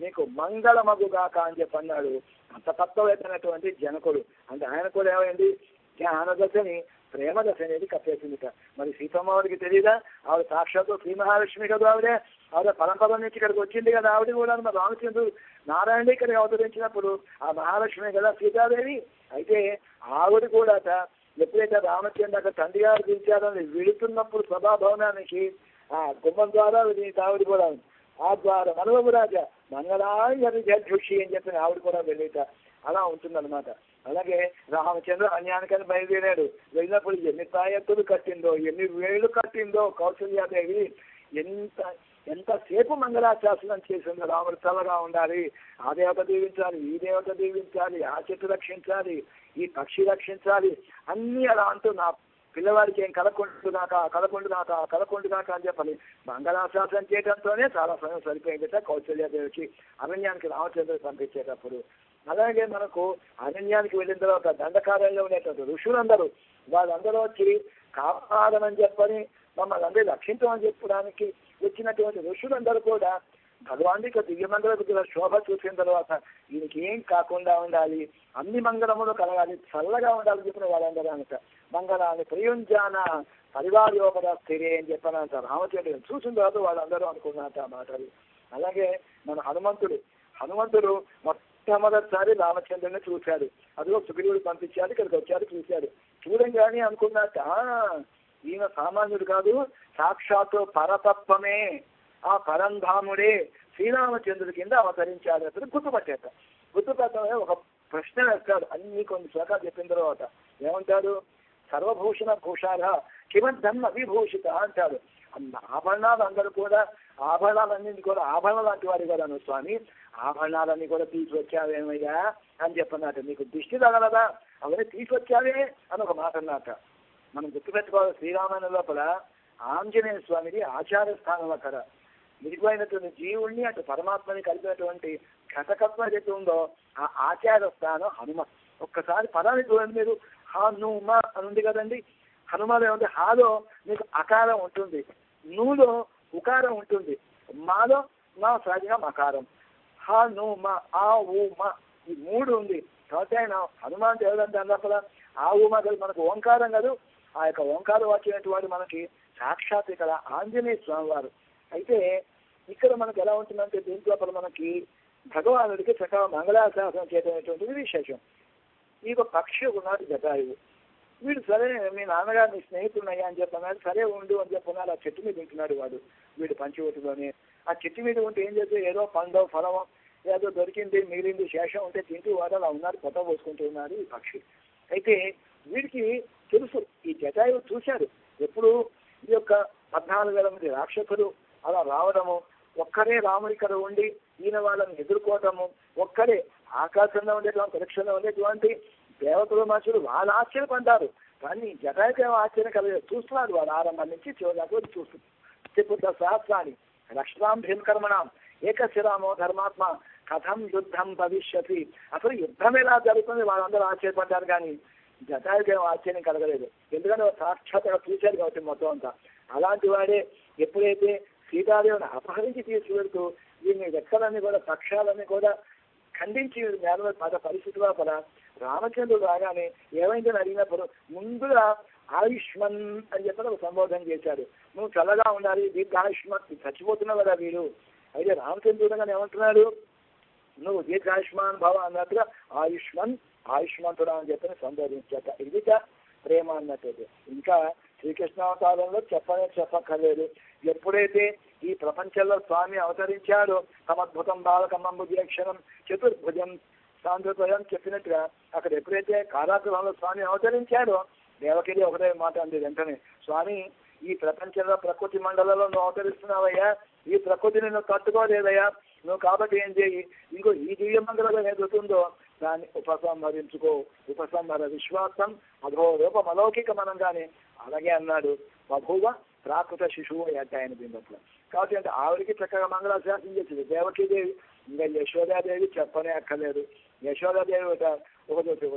నీకు మంగళమగుగాక అని చెప్పి అన్నాడు. అంత తత్వవేత్తనటువంటి జనకుడు. అంటే ఆయన కూడా ఏమైంది, జ్ఞాన దశని ప్రేమ దశ అనేది కప్పేసిందిట. మరి సీతమ్మవారికి తెలియదా? ఆవిడ సాక్షాత్తు శ్రీ మహాలక్ష్మి కదా. ఆవిడ పరంపర నుంచి ఇక్కడికి వచ్చింది కదా. ఆవిడ కూడా మరి రామచంద్రుడు నారాయణ ఇక్కడికి అవతరించినప్పుడు ఆ మహాలక్ష్మి కదా సీతాదేవి. అయితే ఆవిడ కూడా ఎప్పుడైతే రామచంద్ర అక్కడ తండ్రి గారు దించారని వెళుతున్నప్పుడు సభాభవనానికి ఆ గుమ్మం ద్వారా ఆవిడ కూడా ఆ ద్వారా మనవరాజ మంగళాంజలి జడ్షి అని చెప్పిన ఆవిడ కూడా వెళ్ళేట. అలా ఉంటుందన్నమాట. అలాగే రామచంద్ర అన్యానికని బయలుదేరాడు. వెళ్ళినప్పుడు ఎన్ని తాయెత్తులు కట్టిందో, ఎన్ని వేళ్ళు కట్టిందో కౌసల్యాదేవి. ఎంతసేపు మంగళాశాసనం చేసిందో. రాముడు చల్లగా ఉండాలి, ఆ దేవత దీవించాలి, ఈ దేవత దీవించాలి, ఆ చెట్టు రక్షించాలి, ఈ పక్షి రక్షించాలి, అన్నీ అలా అంటూ నా పిల్లవాడికి ఏం కలకొండునాక అని చెప్పాలి. మంగళాశాసనం చేయడంతోనే చాలా సమయం సరిపోయిందట కౌసల్యాదేవికి అరణ్యానికి రామచంద్రుడు పంపించేటప్పుడు. అలాగే మనకు అరణ్యానికి వెళ్ళిన తర్వాత దండకార్యంలో ఉండేటువంటి ఋషులందరూ వాళ్ళందరూ వచ్చి కాపాడమని చెప్పని మమ్మల్ని అందరూ రక్షించమని చెప్పడానికి వచ్చినటువంటి ఋషులందరూ కూడా భగవానికి దివ్యమంగళ శోభ చూసిన తర్వాత ఈయనకి ఏం కాకుండా ఉండాలి, అన్ని మంగళములు కలగాలి, చల్లగా ఉండాలని చెప్పిన వాళ్ళందరూ అంట. మంగళాన్ని ప్రయుంజాన పరివార్యోపద స్థిరే అని చెప్పనంట. రామచంద్రుడు చూసిన తర్వాత వాళ్ళందరూ అనుకున్నట్ట ఆ మాటలు. అలాగే మన హనుమంతుడు మొట్టమొదటిసారి రామచంద్రుడిని చూశాడు. అదిగో సుగ్రీవుడు పంపించాడు, ఇక్కడికి వచ్చాడు, చూశాడు. చూడంగానే అనుకున్నట్ట ఈయన సామాన్యుడు కాదు, సాక్షాత్తు పరతత్వమే, ఆ పరంధాముడే శ్రీరామచంద్రుడి కింద అవతరించాడు. అతను గుర్తుపట్టమే ఒక ప్రశ్న వేస్తాడు. అన్ని కొన్ని శ్లోకాలు చెప్పిన తర్వాత ఏమంటాడు? సర్వభూషణ భూషాల కిమద్ధం అవిభూషిత అంటాడు. ఆభరణాలు అందరూ కూడా ఆభరణాలన్నీ కూడా ఆభరణాలు లాంటి వారి కదా స్వామి, ఆభరణాలన్నీ కూడా తీసుకొచ్చావేమయ్యా అని చెప్పన్నట్టు. నీకు దిష్టి తగలదా, అవన్నీ తీసుకొచ్చావే అని ఒక మాట అన్నట్ట. మనం గుర్తుపెట్టుకోవాలి, శ్రీరామాయణ లోపల ఆంజనేయ స్వామిది ఆచార్య స్థానం. అక్కడ మిగిలిపోయినటువంటి జీవుణ్ణి అటు పరమాత్మని కలిపినటువంటి ఘటకత్వం ఏదైతే ఉందో ఆ ఆచార్య స్థానం హనుమ. ఒక్కసారి పదాన్ని చూడండి మీరు, హనుమ అని ఉంది కదండి. హనుమలో ఏముంది? హాలో మీకు అకారం ఉంటుంది, నూలో ఉకారం ఉంటుంది, మాలో మా సహజంగా మకారం. హనుమ ఆ ఊమ ఈ మూడు ఉంది. కాబట్టి ఆయన హనుమాన్ ఎవరంటే అన్నప్పుడు ఆ ఊమ కదా మనకు ఓంకారం కాదు. ఆ యొక్క ఓంకార వాక్యమైనటువంటి వాడు మనకి సాక్షాత్ ఇక్కడ ఆంజనేయ స్వామి వారు. అయితే ఇక్కడ మనకు ఎలా ఉంటుందంటే దీంట్లో మనకి భగవానుడికి చక్కగా మంగళాశాసనం చేయటమైనటువంటిది విశేషం. ఈ ఒక పక్షి ఉన్నాడు జటాయువు. వీడు సరే మీ నాన్నగారు నీ స్నేహితుడున్నాయా అని చెప్పన్నాడు. సరే ఉండు అని చెప్పున్నాడు. ఆ చెట్టు మీద ఉంటున్నాడు వాడు. వీడు పంచవటిలోనే ఆ చెట్టు మీద ఉంటే ఏం చేస్తే ఏదో పండో ఫలమో ఏదో దొరికింది మిగిలింది శేషం ఉంటే తింటూ వాడు అలా ఉన్నారు, పొట్ట పోసుకుంటూ ఉన్నారు ఈ పక్షి. అయితే వీడికి తెలుసు, ఈ జటాయువు చూశాడు ఎప్పుడు ఈ యొక్క 14,000 మంది రాక్షసులు అలా రావడము, ఒక్కరే రాముడి ఇక్కడ ఉండి ఈయన వాళ్ళని ఎదుర్కోవటము, ఒక్కరే ఆకాశంలో ఉండేటువంటి పరీక్షలో ఉండేటువంటి దేవతలు మనుషులు వాళ్ళు ఆశ్చర్యపడ్డారు. కానీ జటాయుకి ఏమో ఆశ్చర్యం కలగదు. చూస్తున్నాడు వాడు ఆరంభం నుంచి చివరికి చూస్తుంది. చెప్పుద్ద సహస్రాన్ని రక్షణాం భీమకర్మణం ఏకశిరామో ధర్మాత్మ కథం యుద్ధం భవిష్యతి. అసలు యుద్ధం ఎలా జరుగుతుంది వాళ్ళందరూ ఆశ్చర్యపడ్డారు. కానీ జటాయుకి ఏమో ఆశ్చర్యం కలగలేదు. ఎందుకంటే సాక్షాత్తుగా చూశాడు కాబట్టి మొత్తం అంతా. అలాంటి వాడే ఎప్పుడైతే సీతాదేవిని అపహరించి తీసుకువెడుతూ వీరిని రెక్కలన్నీ కూడా పక్షాలన్నీ కూడా ఖండించి నేల పద పరిస్థితిలో పద రామచంద్రుడు రాగానే ఏమైందని అడిగినప్పుడు ముందుగా ఆయుష్మన్ అని చెప్పి ఒక సంబోధన చేశాడు. నువ్వు చల్లగా ఉండాలి, దీర్ఘాయుష్మన్, చచ్చిపోతున్నావు కదా వీడు. అయితే రామచంద్రుడు కానీ ఏమంటున్నాడు? నువ్వు దీర్ఘాయుష్మాన్ భవ అన్నట్టుగా ఆయుష్మంతుడా అని చెప్పని సంబోధించాక ఇది ప్రేమ అన్నట్టు. ఇంకా శ్రీకృష్ణావతారంలో చెప్పక్కర్లేదు. ఎప్పుడైతే ఈ ప్రపంచంలో స్వామి అవతరించాడో సమద్భుతం బాలకమంబుజేక్షణం చతుర్భుజం సాంద్రత్వయం చెప్పినట్టుగా అక్కడ ఎప్పుడైతే కారాగృహంలో స్వామి అవతరించాడో దేవకిది ఒకటే మాట అంది వెంటనే, స్వామి ఈ ప్రపంచంలో ప్రకృతి మండలంలో నువ్వు అవతరిస్తున్నావయ్యా, ఈ ప్రకృతిని నువ్వు తట్టుకోలేదయ్యా, నువ్వు కాబట్టి ఏం చేయి, ఇంకో ఈ దివ్య మంగళంలో ఏదవుతుందో దాన్ని ఉపసంహర విశ్వాసం అధో రూపం అలౌకికమనంగానే అలాగే అన్నాడు. బభూవ ప్రాకృత శిశువు అధ్యాయన బిందట్లో. కాబట్టి అంటే ఆవిడికి చక్కగా మంగళాశాసనం చేసింది దేవకీదేవి. ఇంకా యశోదాదేవి చెప్పనే అక్కర్లేదు. యశోదాదేవి ఒక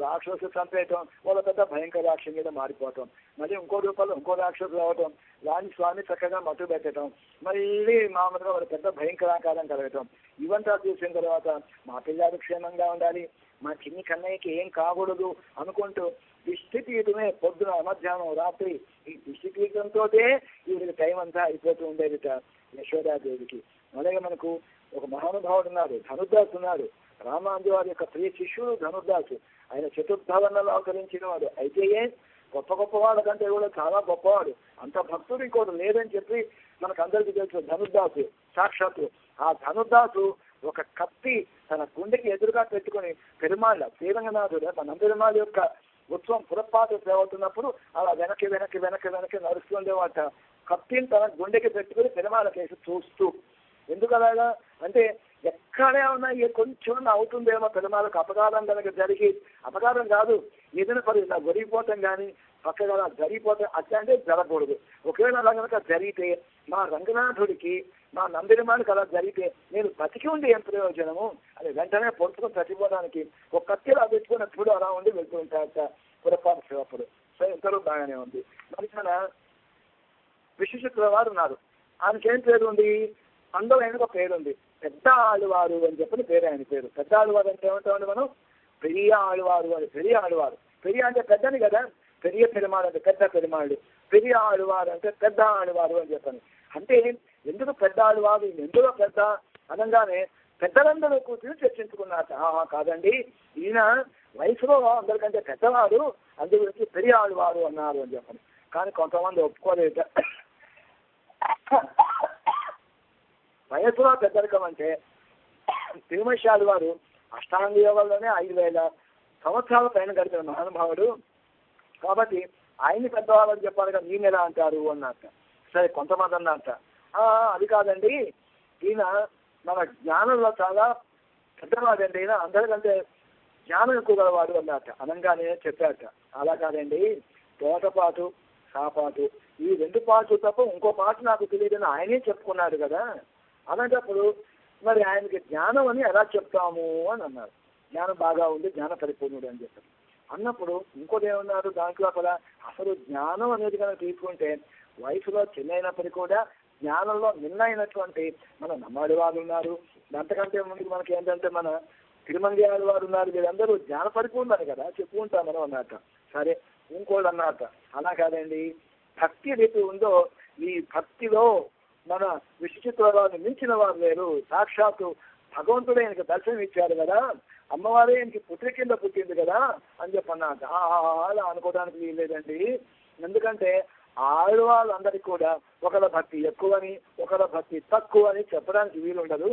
రాక్షసు చంపేయటం, వాళ్ళ పెద్ద భయంకర రాక్షసు మీద మారిపోవటం, మళ్ళీ ఇంకో రూపంలో ఇంకో రాక్షసు రావటం, దాని స్వామి చక్కగా మట్టు పెట్టడం, మళ్ళీ మామూలుగా వాళ్ళ పెద్ద భయంకరాకారం కలగటం, ఇవంతా చూసిన తర్వాత మా పిల్లాడు క్షేమంగా ఉండాలి, మా చిన్ని కన్నయ్యకి ఏం కాకూడదు అనుకుంటూ దిష్టి తీయటమే పొద్దున మధ్యాహ్నం రాత్రి ఈ దిష్టి తీయటంతో వీడికి టైం అంతా అయిపోతూ ఉండేది యశోదాదేవికి. అలాగే మనకు ఒక మహానుభావుడు ఉన్నాడు, ధనుర్దాసు ఉన్నాడు. రామాంజు వారి యొక్క ప్రియ శిష్యుడు ధనుర్దాసు. ఆయన చతుర్థవర్ణంలో అవతరించిన వాడు. అయితే గొప్ప గొప్పవాళ్ళ కంటే కూడా చాలా గొప్పవాడు. అంత భక్తుడు ఇంకోటి లేదని చెప్పి మనకు అందరికీ తెలుసు. ధనుర్దాసు సాక్షాత్తు ఆ ధనుర్దాసు ఒక కత్తి తన గుండెకి ఎదురుగా పెట్టుకుని పెరుమాళ్ళ శ్రీరంగనాథుడు మన పెరుమాళ్ళ యొక్క ఉత్సవం పురపాటు అవుతున్నప్పుడు అలా వెనక్కి వెనక్కి వెనక్కి వెనక్కి నడుస్తుండేవాట. కత్తిని తన గుండెకి పెట్టుకుని పెరుమాళ్ళ కేసు చూస్తూ. ఎందుకు అలాగా అంటే ఎక్కడే ఉన్నా కొంచెం అవుతుందేమో పెరుమాళ్ళకు అపకారం కనుక జరిగి, అపకారం కాదు ఏదైనా పని ఇలా ఒరిగిపోతాం కానీ పక్కగా జరిగిపోతే అట్లాంటి జరగకూడదు. ఒకవేళ అలా కనుక జరిగితే మా రంగనాథుడికి మా నందిరిమానికి అలా జరిగితే నేను బతికి ఉండి ఏం ప్రయోజనము అని వెంటనే పొడుచుకొని చచ్చిపోవడానికి ఒక కత్తిలా పెట్టుకున్నప్పుడు అలా ఉండి వెళ్తూ ఉంటారట పురపాటు సేవప్పుడు. సో ఇంతలో బాగానే ఉంది. మరి మన విశిష్టుల వారు ఉన్నారు. ఆయనకేం పేరు ఉంది? అందులో ఆయనకు ఒక పేరుంది, పెద్ద ఆళ్వారు అని చెప్పని పేరు ఆయన పేరు. పెద్ద ఆళ్వారు అంటే ఏమంటామండి మనం? పెరియ ఆళ్వారు అని. పెరియ ఆళ్వారు, పెరియ అంటే పెద్దని కదా, పెరియ పెరుమాళ్ అంటే పెద్ద పెరుమాళ్ళు, పెరియ ఆళ్వారు అంటే పెద్ద ఆళ్వారు అని చెప్పని. అంటే ఎందుకు పెద్ద ఆళ్వారు, ఎందులో పెద్ద అనగానే పెద్దలందరూ కూర్చుని చర్చించుకున్నారు. కాదండి ఈయన వయసులో అందరికంటే పెద్దవారు, అందు గురించి పెరియ ఆళ్వారు అన్నారు అని చెప్పని. కానీ కొంతమంది ఒప్పుకోలేదు. వయసులో పెద్దరికం అంటే తిరుమశాలి వారు అష్టాంగ యోగాల్లోనే 5,000 సంవత్సరాల పైన గడిపిన మహానుభావుడు కాబట్టి ఆయన్ని పెద్దవాళ్ళని చెప్పాలి కదా, ఈయన ఎలా అంటారు అన్నట్ట. సరే కొంతమంది అన్నట్ట అది కాదండి ఈయన మన జ్ఞానంలో చాలా పెద్దవాడండి, ఈయన అందరికంటే జ్ఞానం ఎక్కువ గలవాడు అన్నట్ట. అనగానే చెప్పాట అలా కాదండి, తోటపాటు సాపాటు ఈ 2 పాటు తప్ప ఇంకో పాటు నాకు తెలియదని ఆయనే చెప్పుకున్నాడు కదా. అనేటప్పుడు మరి ఆయనకి జ్ఞానం అని ఎలా చెప్తాము అని అన్నారు. జ్ఞానం బాగా ఉంది, జ్ఞాన పరిపూర్ణుడు అని చెప్పారు. అన్నప్పుడు ఇంకోటి ఏమన్నారు దాంట్లో కూడా, అసలు జ్ఞానం అనేది కనుక తీసుకుంటే వయసులో చిన్నైనప్పటికీ కూడా జ్ఞానంలో నిన్నైనటువంటి మన నమ్మాడి వారు ఉన్నారు. అంతకంటే ముందుకు మనకి ఏంటంటే మన తిరుమంగయాలు వారు ఉన్నారు. వీళ్ళందరూ జ్ఞాన పరిపూర్ణని కదా చెప్పుకుంటాం మనం అన్నట్ట. సరే ఇంకోళ్ళు అన్నట్ట అలా కాదండి, భక్తి ఏదైతే ఉందో ఈ భక్తిలో మన విశిష్టులను మించిన వారు లేరు. సాక్షాత్తు భగవంతుడే ఆయనకి దర్శనం ఇచ్చారు కదా, అమ్మవారే ఆయనకి పుత్రి కింద పుట్టింది కదా అని చెప్పన్నాక అలా అనుకోవడానికి వీల్లేదండి. ఎందుకంటే ఆడవాళ్ళందరికీ కూడా ఒకళ్ళ భక్తి ఎక్కువని ఒకళ్ళ భక్తి తక్కువ అని చెప్పడానికి వీలుండదు.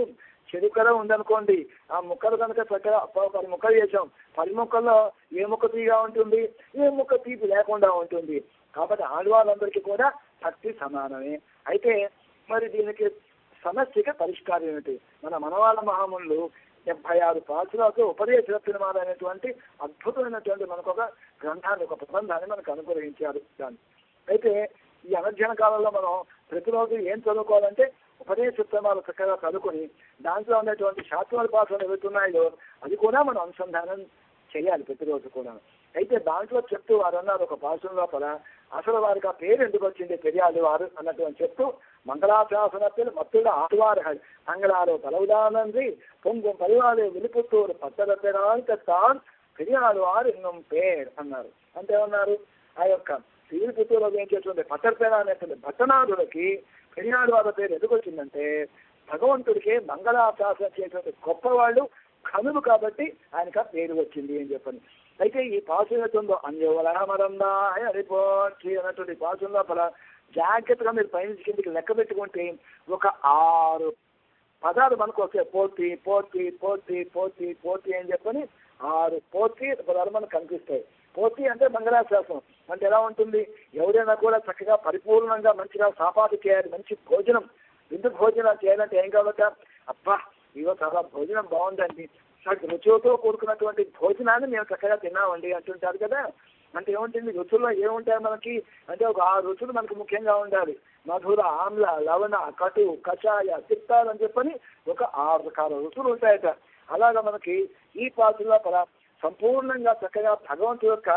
చెరుకర ఉందనుకోండి, ఆ ముక్కలు కనుక చక్కగా 10 ముక్కలు చేసాం, 10 ముక్కల్లో ఏ ముక్క తీగా ఉంటుంది, ఏ ముక్క తీపి లేకుండా ఉంటుంది. కాబట్టి ఆడవాళ్ళందరికీ కూడా భక్తి సమానమే. అయితే మరి దీనికి సమస్యకి పరిష్కారం ఏమిటి? మన మనవాళ్ళ మహామునులు 76 పాసులతో ఉపదేశరత్నమాల అనేటువంటి అద్భుతమైనటువంటి మనకు ఒక గ్రంథాన్ని, ఒక ప్రబంధాన్ని మనకు అనుగ్రహించారు. దాన్ని అయితే ఈ అనధ్యయన కాలంలో మనం ప్రతిరోజు ఏం చదువుకోవాలంటే ఉపదేశరత్నమాల చక్కగా చదువుకొని దాంట్లో ఉండేటువంటి శాస్త్రాల పాసులు ఏవైతున్నాయో అది కూడా మనం అనుసంధానం చేయాలి ప్రతిరోజు కూడా. అయితే దాంట్లో చెప్తూ వారు అన్నారు ఒక పాసుల లోపల అసలు వారికి ఆ పేరు ఎందుకు వచ్చింది పెరియాలి వారు అన్నటువంటి చెప్తూ మంగళాశాసనத்தில் மத்துள்ள ஆழ்வார்கள் தங்களாரோ பலவுதானன்றி பொங்கும் பரிவாரை விழுப்புத்தூர் பத்தரப்பெறால் పెరియాళ్వారు ఎన్నం పేరు అన్నారు. అంటే ఏమన్నారు, ఆ యొక్క తిరుపుత్తూరులో ఏం చేస్తుంది పట్టర్పేర అనేటువంటి భట్టనాథులకి పెరియాళ్వారు పేరు ఎందుకు వచ్చిందంటే భగవంతుడికి మంగళాశాసనం చేసేటువంటి గొప్పవాళ్ళు కనులు కాబట్టి ఆయనకు ఆ పేరు వచ్చింది అని చెప్పని. అయితే ఈ పాసుందో అంజవలహమరందా అడిపోచి అన్నటువంటి పాసు లోపల జాగ్రత్తగా మీరు పైన కిందికి లెక్క పెట్టుకుంటే ఒక 6 పదాలు మనకు వస్తాయి. పోతి పోతి పోతి పోతి పోతి అని చెప్పని 6 పోతి పదాలు మనకు కనిపిస్తాయి. పోతి అంటే మంగళాశాసనం అంటే ఎలా ఉంటుంది, ఎవరైనా కూడా చక్కగా పరిపూర్ణంగా మంచిగా సాపాటు చేయాలి, మంచి భోజనం విందు భోజనాలు చేయాలంటే ఏం కావట, అబ్బా ఇవో చాలా భోజనం బాగుందండి, రుచితో కూడుకున్నటువంటి భోజనాన్ని మేము చక్కగా తిన్నామండి అంటుంటారు కదా. అంటే ఏముంటుంది రుచుల్లో ఏముంటాయి మనకి అంటే ఒక 6 రుచులు మనకు ముఖ్యంగా ఉండాలి. మధుర, ఆమ్ల, లవణ, కటు, కషాయ, తిక్తాలు అని చెప్పని ఒక 6 రకాల రుచులు ఉంటాయట. అలాగా మనకి ఈ పాసుల్లో పర సంపూర్ణంగా చక్కగా భగవంతు యొక్క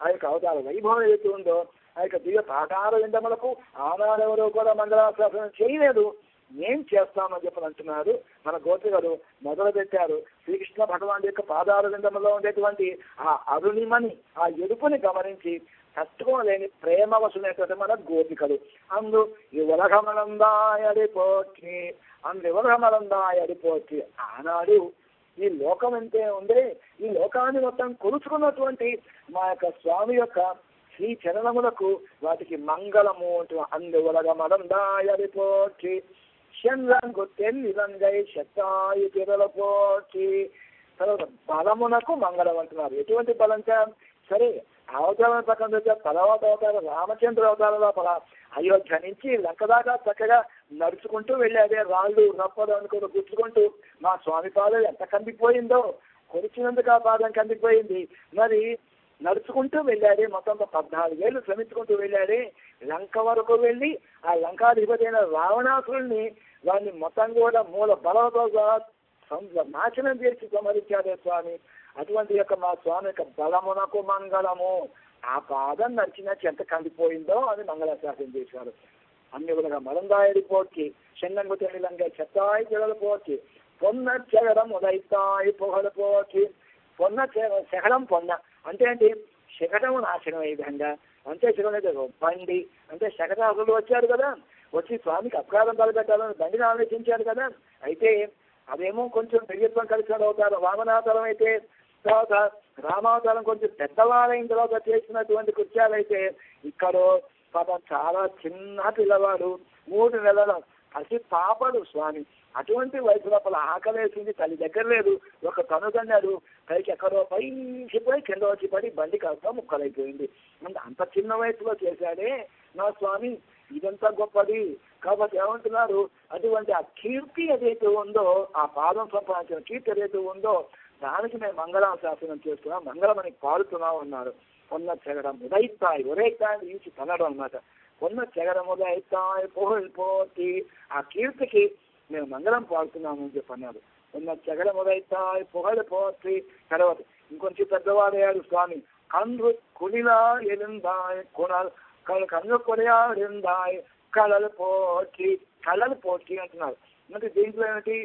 ఆ యొక్క అవతార వైభవం ఏదైతే ఉందో ఆ యొక్క దివ్య పాఠాల విందములకు ఆనాడెవరో కూడా మంగళాశాసనం చేయలేదు, ఏం చేస్తామని చెప్పని అంటున్నారు. మన గోత్రి గారు మొదలు పెట్టారు శ్రీకృష్ణ భగవాన్ యొక్క పాదాల విందములో ఉండేటువంటి ఆ అరుణిమని ఆ ఎరుపుని గమనించి తట్టుకోలేని ప్రేమ వసునేటువంటి మన గోపికలు అందు ఈ ఉలగమలందాయడి పోచి ఉలగమలందాయడి పోచి ఆనాడు ఈ లోకం ఎంతే ఉంది, ఈ లోకాన్ని మొత్తం కొలుచుకున్నటువంటి మా యొక్క స్వామి యొక్క శ్రీ చరణములకు వాటికి మంగళము అందు ఉలగమలందాయడి పోచి శంరంగు తెల్లిలంగై శతాయు తిరల పోచి. తర్వాత బలమునకు మంగళం అంటున్నారు. ఎటువంటి బలం? సరే, అవతారం పక్కన తర్వాత అవతారం రామచంద్ర అవతార లోపల అయోధ్య నుంచి లంక దాకా చక్కగా నడుచుకుంటూ వెళ్ళాడే. రాళ్ళు రప్పలు అనుకుని గుచ్చుకుంటూ మా స్వామి పాదం ఎంత కందిపోయిందో, కొలిచినందుకు ఆ పాదం కందిపోయింది. మరి నడుచుకుంటూ వెళ్ళాడే. మొత్తం 14 ఏళ్ళు శ్రమించుకుంటూ వెళ్ళాడే. లంక వరకు వెళ్ళి ఆ లంకాధిపతి అయిన రావణాసురుణ్ణి వాడిని మొత్తం కూడా మూల బలంతో నాశనం చేసి సంహరించాడే స్వామి. అటువంటి యొక్క మా స్వామి యొక్క బలమునకు మంగళము. ఆ పాదం నడిచిన చెంత కందిపోయిందో అని మంగళాశాసనం చేశారు. అన్ని విధంగా మలందాయడి పోర్చి చెన్నంగు తెలంగా చెత్తాయి చెడలు పోర్చి పొన్న చెగడం ఉదయిస్తాయి పొగలు పోర్చి. పొన్న శకడం పొన్న అంటే ఏంటి? శకటం నాశనం అయ్యే విధంగా. అంటే శకటం బండి అంటే శకటాసులు వచ్చారు కదా, వచ్చి స్వామికి అపకారం తలపెట్టాలని బండిని ఆలోచించారు కదా. అయితే అదేమో కొంచెం దివ్యత్వం కలిసి అవుతారు. వామనావతారం అయితే, తర్వాత రామావతారం కొంచెం పెద్దవాళ్ళైన తర్వాత చేసినటువంటి కృత్యాలైతే, ఇక్కడ పాపం చాలా చిన్న పిల్లవాడు 3 నెలల పసి పాపడు స్వామి. అటువంటి వయసు లోపల ఆకలేసింది, తల్లి దగ్గర లేదు, ఒక తనుగన్నాడు, పైకి ఎక్కడో పైకిపోయి కింద వచ్చి పడి బండి కాస్త ముక్కలైపోయింది. అంత చిన్న వయసులో చేశాడే నా స్వామి. ఇదంతా గొప్పది. కాబట్టి ఏమంటున్నారు? అటువంటి ఆ కీర్తి ఏదైతే ఉందో, ఆ పాదం సంపాదించిన కీర్తి ఏదైతే ఉందో, దానికి మేము మంగళాశాసనం చేస్తున్నాం, మంగళమని పాడుతున్నాం అన్నారు. కొన్న చెగడం ఉదయిస్తాయి, ఉదయిస్తాయి ఈచి తనడం అనమాట. కొన్న చెగడం ఉదయిస్తాయి పోటీ. ఆ కీర్తికి మేము మంగళం పాడుతున్నాము అని చెప్పి అన్నారు. కొన్న చెగడం ఉదయిస్తాయి పోటీ. తర్వాత ఇంకొంచెం పెద్దవాడయ్యాడు స్వామి. కండ్రు కులిలా ఎలుందాయి కొనాలి, కన్ను కొనియాడిందాయి కళలు పోటీ. కళలు పోటీ అంటున్నారు. అంటే దీంట్లో ఏమిటి?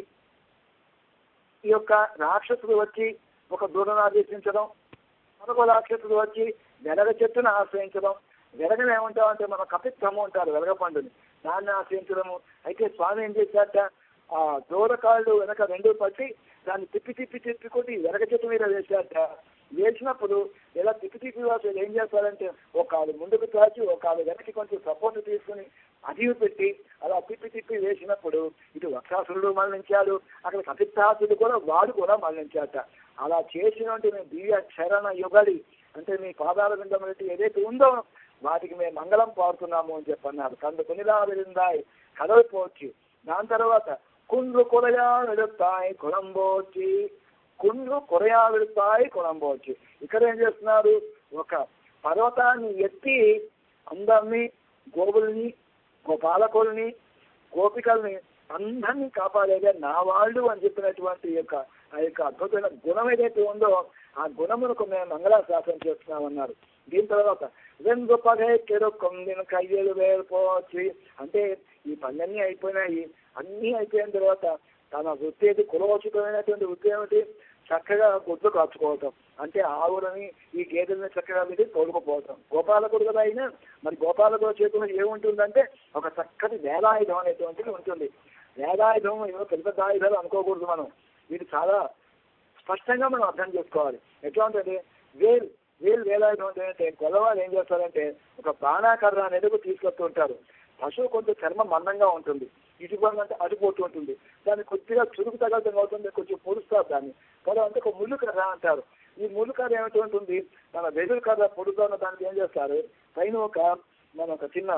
ఈ యొక్క రాక్షసుడు వచ్చి ఒక దూరం ఆదేశించడం, మరొక రాక్షసుడు వచ్చి వెలగ చెట్టును ఆశ్రయించడం. వెలగను ఏమంటామంటే మన కపిత్వము అంటారు, వెలగ పండుని, దాన్ని ఆశ్రయించడము. అయితే స్వామి ఏం చేశాట? ఆ దూరకాళ్ళు వెనక 2 పట్టి దాన్ని తిప్పి కొట్టి వెలగ చెట్టు మీద వేశాట. వేసినప్పుడు ఇలా తిప్పి వాళ్ళు ఏం చేస్తారంటే, ఒక కాలు ముందుకు చాచి ఒక కాలు వెనక్కి కొంచెం సపోర్ట్ తీసుకుని అదివి పెట్టి అలా తిప్పి వేసినప్పుడు ఇటు వక్షాసురుడు మరణించాడు, అక్కడ కపిత్తాసుడు కూడా వాడు కూడా మరణించాట. అలా చేసినట్టు మేము దివ్య శరణ యుగడి అంటే మీ పాదాల విందం ఏదైతే ఉందో వాటికి మేము మంగళం పాడుతున్నాము అని చెప్పన్నారు. కందు కొనిలా వెళ్ళిందాయి కథలు పోర్చి. దాని తర్వాత కుండ్రు కొరయా వెళుతాయి కొలంబోచి. కుండ్రు కొరయా వెళుతాయి కొలంబోచి. ఇక్కడ ఏం చేస్తున్నారు? ఒక పర్వతాన్ని ఎత్తి అందరినీ, గోవుల్ని, గోపాలకుల్ని, గోపికల్ని అందరినీ కాపాడేదే నా వాళ్ళు అని చెప్పినటువంటి ఆ యొక్క అద్భుతమైన గుణం ఏదైతే ఉందో ఆ గుణమునకు మేము మంగళాశాసనం చేస్తున్నామన్నారు. దీని తర్వాత 2 పగై కెరొక్కొందిన కయ్యలు వేరుపోవచ్చు. అంటే ఈ పనులన్నీ అయిపోయినాయి. అన్నీ అయిపోయిన తర్వాత తన వృత్తి ఏది కులవోచితమైనటువంటి వృత్తి ఏమిటి? చక్కగా గుడ్లు కాచుకోవటం. అంటే ఆవులని, ఈ గేదెలని చక్కగా మీద తోలుకుపోవటం. గోపాలకుడు కదా అయినా మరి గోపాలకుడు చేతుల్లో ఏముంటుందంటే ఒక చక్కటి వేలాయుధం అనేటువంటిది ఉంటుంది. వేలాయుధం ఏదో పెద్ద పెద్ద ఆయుధాలు అనుకోకూడదు మనం. ఇది చాలా స్పష్టంగా మనం అర్థం చేసుకోవాలి. ఎట్లా ఉంటుంది? వేలాయుధం అంటే కొలవాళ్ళు ఏం చేస్తారంటే ఒక బాణాకర్ర అనేది తీసుకొస్తూ ఉంటారు. పశువు కొంచెం చర్మం మందంగా ఉంటుంది, ఇటుపోయినంటే అడిపోతూ ఉంటుంది, దాన్ని కొద్దిగా చురుకు తగలటం అవుతుంది, కొంచెం పొడుస్తారు దాన్ని. పొడవు అంటే ఒక ముళ్ళు కర్ర అంటారు. ఈ ముళ్ళు కర్ర ఏమిటి ఉంటుంది? మన వెదురు కర్ర పొడుగున్న దానికి ఏం చేస్తారు? పైన ఒక చిన్న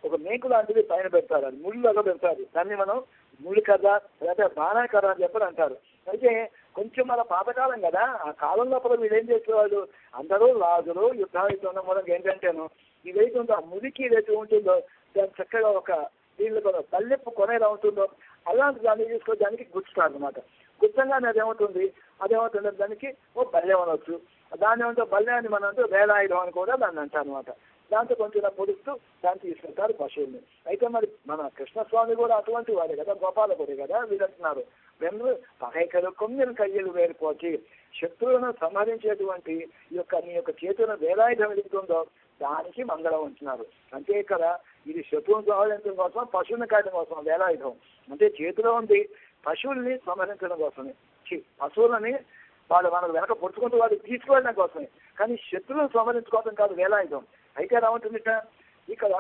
ఒక మేకు లాంటిది పైన పెడతారు, అది ముళ్ళుగా పెడతారు. దాన్ని మనం ముళ్ళు కర్ర లేకపోతే బాణాకర్ర అని చెప్పని అంటారు. అయితే కొంచెం మన పాతకాలం కదా, ఆ కాలం లోపల వీళ్ళు ఏం చేసేవాళ్ళు? అందరూ రాజులు యుద్ధాలు ఉన్న మూలంగా ఏంటంటేను ఇదైతే ఉందో ఆ మురికి ఏదైతే ఉంటుందో దాన్ని చక్కగా ఒక దీనిలో తల్లెప్పు కొనేలా ఉంటుందో అలాంటి దాన్ని తీసుకొని దానికి గుచ్చుతారు అనమాట. గుచ్చంగానే అదేమవుతుంది దానికి ఓ బల్లెం అనవచ్చు. దాన్ని ఏమంటే బల్లె అని మనం అంటే వేలాయుధం అని కూడా దాన్ని అంటారు అనమాట. దాంతో కొంచెం పొడుస్తూ దాన్ని తీసుకెళ్తారు పశువుల్ని. అయితే మరి మన కృష్ణస్వామి కూడా అటువంటి వాడే కదా, గోపాలకుడే కదా. వీళ్ళు అంటున్నారు వెన్ను పగైకలు కొమ్మిని కయ్యలు వేరుపోచి. శత్రువులను సంహరించేటువంటి నీ యొక్క చేతులను వేలాయుధం ఎదుగుతుందో దానికి మంగళం అంటున్నారు. అంతే కదా, ఇది శత్రువును సంహరించడం కోసం, పశువుని కాయడం కోసం వేలాయుధం. అంటే చేతిలో ఉంది పశువుల్ని సంహరించడం కోసమే, పశువులని మనకు వెనక పొడుచుకుంటూ వాడికి తీసుకువెళ్ళడం కోసమే. కానీ శత్రువులను సంహరించుకోవడం కాదు వేలాయుధం. అయితే ఎలా ఉంటుందిట? ఇక్కడ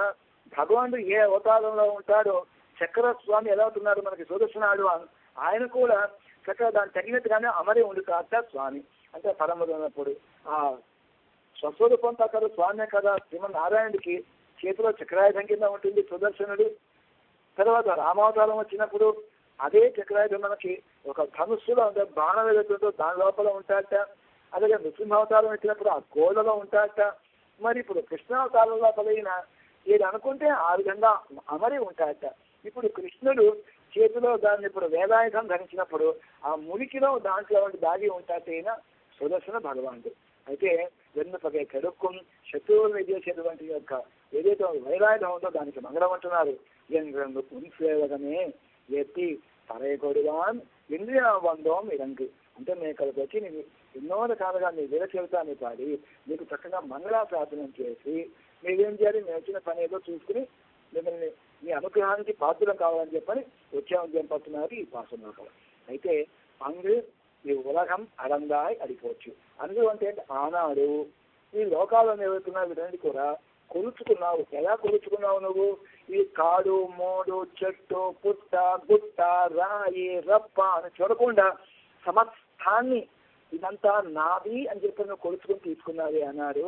భగవానుడు ఏ అవతారంలో ఉంటాడో చక్ర స్వామి ఎలా అవుతున్నారు మనకి సుదర్శనాడు ఆయన కూడా చక్కగా దాన్ని తగినట్టుగానే అమరే ఉండి కాస్త స్వామి అంటే పరమప్పుడు ఆ స్వస్వరూపం తగ్గ స్వామి కదా శ్రీమన్నారాయణుడికి చేతిలో చక్రాయుధం కింద ఉంటుంది సుదర్శనుడు. తర్వాత రామావతారం వచ్చినప్పుడు అదే చక్రాయుధం మనకి ఒక ధనుస్సులో అంటే బాణం ఏదైతుందో దాని లోపల ఉంటాడట. అలాగే నృసింహావతారం వచ్చినప్పుడు ఆ గోడలో ఉంటాడట. మరి ఇప్పుడు కృష్ణావతారం లోపలైన ఏది అనుకుంటే ఆ విధంగా అమరి ఉంటాడట. ఇప్పుడు కృష్ణుడు చేతిలో దాన్ని ఇప్పుడు వేదాయుధం ధరించినప్పుడు ఆ మునికిలో దాంట్లో దాగి ఉంటాడైన సుదర్శన భగవానుడు. అయితే వెన్నుపగే కడుక్కుని శత్రువులను చేసేటువంటి యొక్క ఏదైతే వైరాయుధం ఉందో దానికి మంగళం అంటున్నారు. ఎందు పుంసేవగమే ఎత్తి పరయకొడువాన్ ఇంద్రియ బంధం ఇరంగు అంటే మేము ఇక్కడికి వచ్చి నేను ఎన్నో రకాలుగా మీ వీర చెబుతాన్ని పాడి మీకు చక్కగా మంగళాశాసనం చేసి మీరేం చేయాలి, మేము వచ్చిన పని ఏదో చూసుకుని మిమ్మల్ని మీ అనుగ్రహానికి పాత్రలు కావాలని చెప్పని వచ్చామని చెప్పబడుతున్నారు ఈ పాసంలో. అయితే అంగు ఈ ఉలగం అడంగాయ్ అడిపోవచ్చు. అందు అంటే ఆనాడు ఈ లోకాలను ఎవరుతున్నా వీటన్ని కూడా కొలుచుకున్నావు. ఎలా కొలుచుకున్నావు నువ్వు? ఈ కాడు మోడు చెట్టు పుట్ట గుట్ట రాయి రప్ప అని చూడకుండా సమస్తాన్ని ఇదంతా నాది అని చెప్పి నువ్వు కొలుచుకుని తీసుకున్నావి అన్నాడు.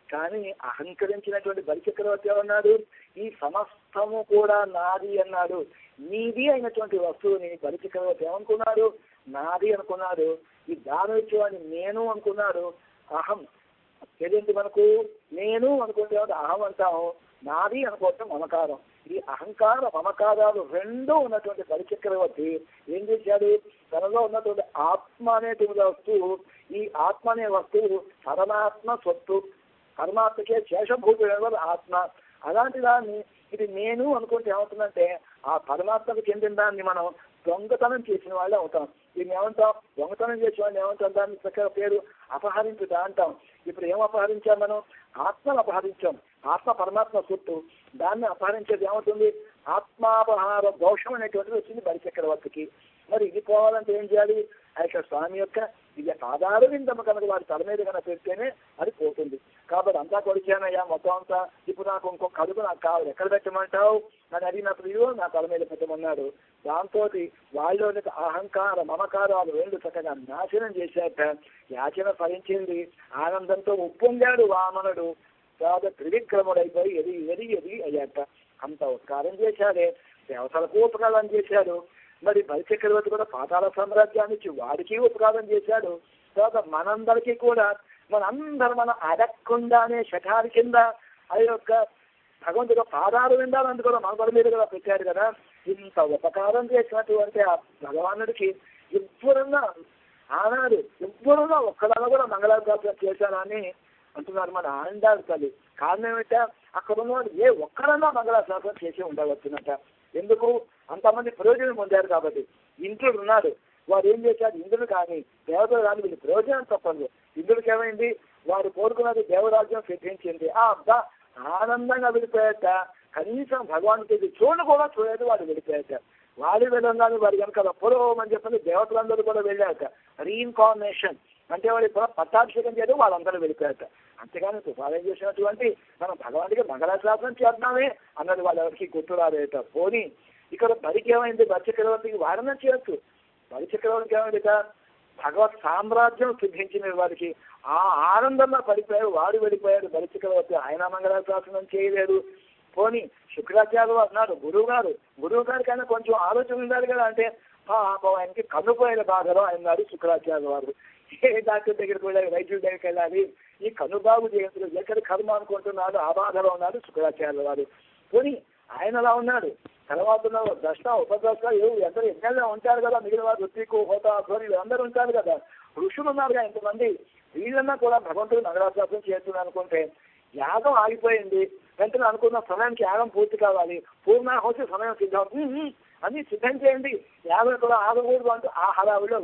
కానీ అహంకరించినటువంటి బలిచక్రవర్తి అన్నాడు ఈ సమస్తము కూడా నాది అన్నాడు. నీది అయినటువంటి వస్తువుని బలిచక్రవర్తి ఏమనుకున్నాడు? నాది అనుకున్నాడు. ఈ దానం ఇచ్చేవాడిని నేను అనుకున్నాడు. అహం తెలియంది మనకు నేను అనుకుంటే అహం అంటాము, నాది అనుకోవటం మమకారం. ఈ అహంకార మమకారాలు రెండూ ఉన్నటువంటి బలిచక్రవర్తి ఏం చేశాడు? తనలో ఉన్నటువంటి ఆత్మ అనేటువంటి వస్తువు, ఈ ఆత్మ అనే వస్తువు పరమాత్మ సొత్తు, పరమాత్మకే శేషభూతుడు ఆత్మ. అలాంటి దాన్ని ఇది నేను అనుకుంటే ఏమవుతుందంటే ఆ పరమాత్మకు చెందిన దాన్ని మనం దొంగతనం చేసిన వాళ్ళే అవుతాం. దీన్ని ఏమంటాం? దొంగతనం చేసిన వాళ్ళు ఏమంటాం? దాన్ని చక్కగా పేరు అపహరించుట అంటాం. ఇప్పుడు ఏం అపహరించాం మనం? ఆత్మను అపహరించాం. ఆత్మ పరమాత్మ సొత్తు, దాన్ని అపహరించేది ఏమవుతుంది? ఆత్మాపహార దోషం అనేటువంటిది వచ్చింది బలిచక్రవర్తికి. మరి ఇది పోవాలంటే ఏం చేయాలి? ఆ యొక్క స్వామి యొక్క ఇది పాదాలు విందమ్మ కనుక వారి తల మీద కనుక పెడితేనే అది పోతుంది. కాబట్టి అంతా కొడిచానయ్యా మొత్తం అంతా, ఇప్పుడు నాకు ఇంకో కడుపు నాకు కావాలి, ఎక్కడ పెట్టమంటావు అని అడిగినప్పుడు ఇదిగో నా తల మీద పెట్టమన్నాడు. దాంతో వాళ్ళలో అహంకార మమకారాలు రెండు చక్కగా నాశనం చేశాక యాచన ఫలించింది. ఆనందంతో ఉప్పొంగాడు వామనుడు. తర్వాత త్రివిక్రముడైపోయి ఎది అయ్యాక అంత ఉపకారం చేశాడే, దేవతలకు ఉపకారం చేశాడు. మరి బలిచక్రవర్తి కూడా పాతాళ సామ్రాజ్యాన్ని ఇచ్చి వాడికి ఉపకారం చేశాడు. తర్వాత మనందరికీ కూడా మనందరూ మనం అడగకుండానే శఠారి కింద ఆ యొక్క భగవంతుడు పాదాలు విందాలని కూడా మన మీద కూడా పెట్టాడు కదా. ఇంత ఉపకారం చేసినటువంటి ఆ భగవానుడికి ఎవ్వరున్నా ఆనాడు ఎవ్వరున్నా ఒక్కడన్నా కూడా మంగళాశాసనం చేశానని అంటున్నారు మన ఆనందాలు తల్లి. కారణం ఏమిటా? అక్కడ ఉన్నవాడు ఏ ఒక్కడన్నా మంగళాశాసనం చేసి ఉండవచ్చునట. ఎందుకు? అంతమంది ప్రయోజనం పొందారు కాబట్టి. ఇంద్రుడు ఉన్నాడు, వాడు ఏం చేశాడు? ఇంద్రుడు కానీ దేవతలు కానీ వీళ్ళు ప్రయోజనం తప్పదు. ఇంద్రుడికి ఏమైంది? వారు కోరుకున్నది దేవరాజ్యం సిద్ధించింది. ఆ అబ్బా ఆనందంగా వెళ్ళిపోయాట. కనీసం భగవానికి చూడు కూడా చూడలేదు, వాడు వెళ్ళిపోయాట. వాడి వెళ్ళంగానే వాడు కనుక పురోమని చెప్పని దేవతలందరూ కూడా వెళ్ళాక రీఇన్కార్నేషన్ అంటే వాడి పట్టాభిషేకం చేయడం వాళ్ళందరూ వెళ్ళిపోయాట. అంతేగాని తుఫారం చేసినటువంటి మనం భగవానికి మంగళాశాసనం చేద్దామే అన్నది వాళ్ళు ఎవరికి గుర్తు రాలేట. పోనీ ఇక్కడ బలికి ఏమైంది? బలిచక్రవర్తికి వారణ చేయొచ్చు. బలిచక్రవర్తికి ఏమైంది? భగవత్ సామ్రాజ్యం సిద్ధించిన వారికి ఆ ఆనందంలో పడిపోయాడు, వాడు వెళ్ళిపోయాడు బలిచక్రవర్తి. ఆయన మంగళాశాసనం చేయలేదు. పోనీ శుక్రాచార్యులు అన్నారు గురువు గారికైనా కొంచెం ఆలోచన ఉండాలి కదా. అంటే ఆయనకి కన్నుపోయిన బాధలో అన్నారు శుక్రాచార్యుల వారు. ఏ డాక్టర్ దగ్గరికి వెళ్ళాలి, వైద్యుల దగ్గరికి వెళ్ళాలి, ఈ కనుబాబు జయంతులు ఎక్కడ కర్మ అనుకుంటున్నాడు, ఆ బాధలో ఉన్నాడు శుక్రాచార్యుల వారు. పోనీ ఆయన అలా ఉన్నాడు. తర్వాత దశ ఉపదశ ఎందరూ ఎన్నెల్లో ఉంటారు కదా, మిగిలిన వారు ఋత్వికు హోతా ధ్వని అందరూ ఉంటారు కదా, ఋషులు ఉన్నారుగా ఇంతమంది. వీళ్ళన్నా కూడా భగవంతుడు మంగళాశాసనం చేస్తున్నారు అనుకుంటే యాగం ఆగిపోయింది. వెంటనే అనుకున్న సమయానికి యాగం పూర్తి కావాలి, పూర్ణాహోతి సమయం సిద్ధం అన్ని సిద్ధం చేయండి, యాగం కూడా ఆగకూడదు అంటూ ఆ హడావిలో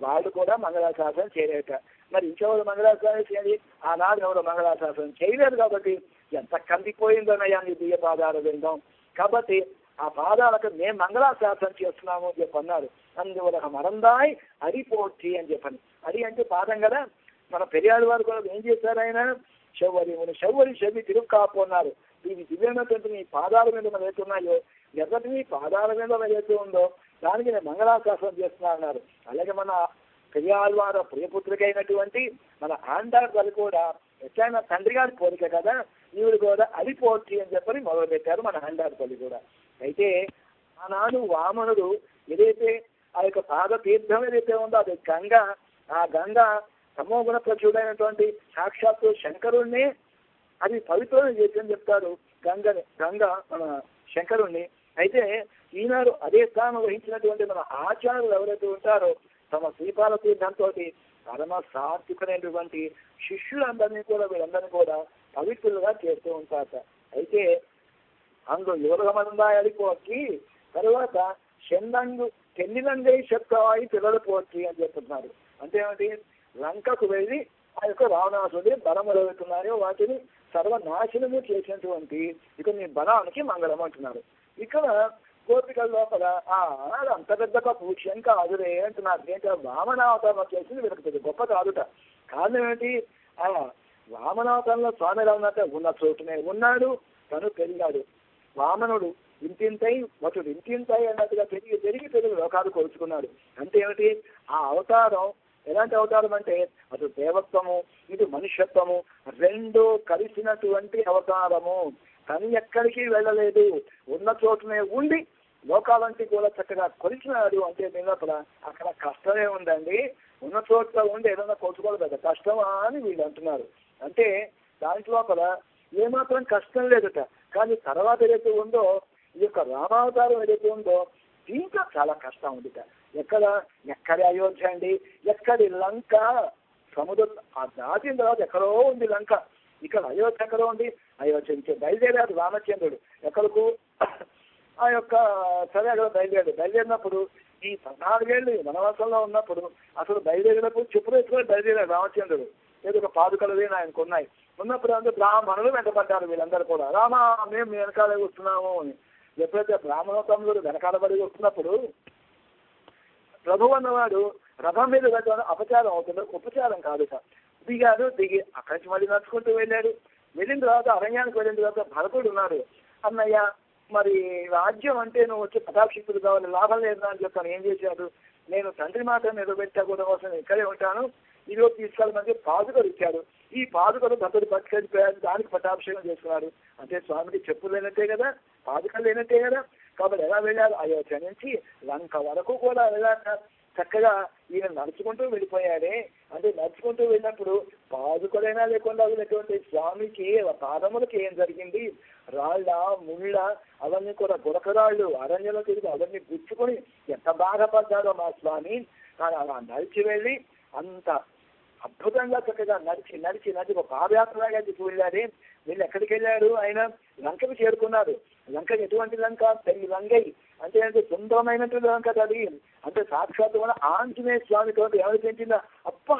వాళ్ళు కూడా మంగళాశాసనం చేయలేక. మరి ఇంకెవరు మంగళాశాసనం చేయాలి? ఆనాడు ఎవరు మంగళాశాసనం చేయలేదు కాబట్టి ఎంత కందిపోయిందోనయ్యా నీ దియ్య పాదాలు విందాం. కాబట్టి ఆ పాదాలకు మేము మంగళాశాసనం చేస్తున్నాము అని చెప్పి అన్నారు. అందువల్ల మరందాయ్ అరిపోర్చి అని చెప్పని. అది అంటే పాదం కదా. మన పెరియాడు వారు కూడా ఏం చేశారు? ఆయన శవ్వరి చెవి తిరుక్కాపు అన్నారు. ఈ దివ్యమైనటువంటి నీ పాదాల మీద మనం ఏతున్నాయో, ఎర్రటి నీ పాదాల మీద ఏదైతే ఉందో దానికి నేను మంగళాశాసనం చేస్తున్నా అన్నారు. అలాగే మన పెరియాళ్వారు ప్రియపుత్రికైనటువంటి మన ఆండార్ వాళ్ళు కూడా ఎట్లయినా తండ్రి గారి కోరిక కదా, ఈవిడ కూడా అది పోర్చి అని చెప్పని మొదలుపెట్టారు మన ఆండార్ పల్లి కూడా. అయితే ఆనాడు వామనుడు ఏదైతే ఆ యొక్క పాద తీర్థం ఏదైతే ఉందో అది గంగ, ఆ గంగ తమోగుణ ప్రచుడైనటువంటి సాక్షాత్తు శంకరుణ్ణి అది పవిత్రం చేసి చెప్తారు గంగ మన శంకరుణ్ణి. అయితే ఈనాడు అదే స్థానం వహించినటువంటి మన ఆచార్యులు ఎవరైతే ఉంటారో తమ శ్రీపాల తీర్థంతో పరమ సాత్వికమైనటువంటి శిష్యులందరినీ కూడా వీళ్ళందరినీ కూడా పవిత్రులుగా చేస్తూ ఉంటారట. అయితే అందులో యువగమందా అడిపోకి తర్వాత చెందంగు తెల్లిలంగై చెప్తాయి పిల్లలు పోర్చి అని చెప్తున్నారు. అంటే ఏమిటి, లంకకు వెళ్ళి ఆ యొక్క రావణాసుడి బలములు అవుతున్నారో వాటిని సర్వనాశనము చేసినటువంటి ఇక మీ బలానికి మంగళం అంటున్నారు. ఇక్కడ గోపికల లోపల అంత పెద్ద పూజ్యం కాదులే అంటున్నారు. ఏంటంటే వామనావతారం వచ్చేసింది వీళ్ళకి పెద్ద గొప్ప కాదుట. కారణం ఏంటి, ఆ వామనావతారంలో స్వామి ఎలా ఉన్నట్ట ఉన్న చోటునే ఉన్నాడు, తను పెరిగాడు. వామనుడు ఇంతింతై వటుడు ఇంతింతై అన్నట్టుగా పెరిగి లోకాలు కొలుచుకున్నాడు. అంటే ఏమిటి, ఆ అవతారం ఎలాంటి అవతారం అంటే అటు దేవత్వము ఇటు మనుష్యత్వము రెండు కలిసినటువంటి అవతారము. తను ఎక్కడికి వెళ్ళలేదు, ఉన్న చోటునే ఉండి లోకాలంటే కూడా చక్కగా కొలిచినాడు. అంటే దీనిలోపల అక్కడ కష్టమే ఉందండి, ఉన్న చోట్ల ఉండి ఏదైనా కొలుచుకోవాలి కదా, కష్టమా అని వీళ్ళు అంటున్నారు. అంటే దాంట్ లోపల ఏమాత్రం కష్టం లేదట. కానీ తర్వాత ఏదైతే ఉందో ఈ యొక్క రామావతారం ఏదైతే ఉందో దీంట్లో చాలా కష్టం ఉందిట. ఎక్కడి అయోధ్య అండి, ఎక్కడి లంక, సముద్రం ఆ దాటిన తర్వాత ఎక్కడో ఉంది లంక. ఇక్కడ అయోధ్య ఎక్కడో ఉంది, అయోధ్య నుంచి బయలుదేరాడు రామచంద్రుడు ఎక్కడకు, ఆ యొక్క సరే అక్కడ బయలుదేరినప్పుడు ఈ 14 ఏళ్ళు వనవాసంలో ఉన్నప్పుడు అసలు బయలుదేరినప్పుడు చెప్పులు వేసుకొని బయలుదేరాడు రామచంద్రుడు. ఏదో ఒక పాదుకలు ఆయనకు ఉన్నప్పుడు అందరూ బ్రాహ్మణులు వెంటబడ్డారు. వీళ్ళందరూ కూడా రామా మేము వెనకాల వస్తున్నాము అని. ఎప్పుడైతే బ్రాహ్మణోత్తముడు వెనకాలబడి వస్తున్నప్పుడు ప్రభు అన్నవాడు రథం మీద వెళ్ళడం అపచారం అవుతుంది, ఉపచారం కాదు. దిగి అక్కడి నుంచి మళ్ళీ నడుచుకుంటూ వెళ్ళాడు. వెళ్ళిన తర్వాత అరణ్యానికి వెళ్ళిన తర్వాత భరతుడు ఉన్నాడు. అన్నయ్య మరి రాజ్యం అంటే నువ్వు వచ్చి ప్రతాక్షితుడు కావాలి, లాభం లేదా అని చెప్తాను. ఏం చేశాడు, నేను తండ్రి మాట నిలబెట్టకూడదు కోసం ఇక్కడే ఉంటాను, ఈరోజు తీసుకెళ్ళమంటే పాదుకలు ఇచ్చాడు. ఈ పాదుకలు భర్తడు పట్టుకెళ్ళిపోయాడు, దానికి పట్టాభిషేకం చేసుకున్నాడు. అంటే స్వామికి చెప్పులు లేనట్టే కదా, పాదుకలు లేనట్టే కదా. కాబట్టి ఎలా వెళ్ళారు, అయోధ్య నుంచి లంక వరకు కూడా వెళ్ళాక చక్కగా ఈయన నడుచుకుంటూ వెళ్ళిపోయాడే. అంటే నడుచుకుంటూ వెళ్ళినప్పుడు పాదుకలైనా లేకుండా వెళ్ళినటువంటి స్వామికి పాదములకి ఏం జరిగింది, రాళ్ళ ముళ్ళ అవన్నీ కూడా గురకరాళ్ళు అరణ్యంలో తిరిగి అవన్నీ గుచ్చుకొని ఎంత బాధపడ్డారో మా స్వామి. కానీ అలా నడిచి వెళ్ళి అంత అద్భుతంగా చక్కగా నడిచి ఒక పాదయాత్రలాగా వెళ్ళాడే. వీళ్ళు ఎక్కడికి వెళ్ళారు, ఆయన లంకకు చేరుకున్నారు. లంక ఎటువంటి లంక, తెల్లి లంగై అంటే సుందరమైనటువంటి లంక అది. అంటే సాక్షాత్తు మన ఆంజనేయ స్వామి తోటి ఎవరు పెంచిందా, అప్ప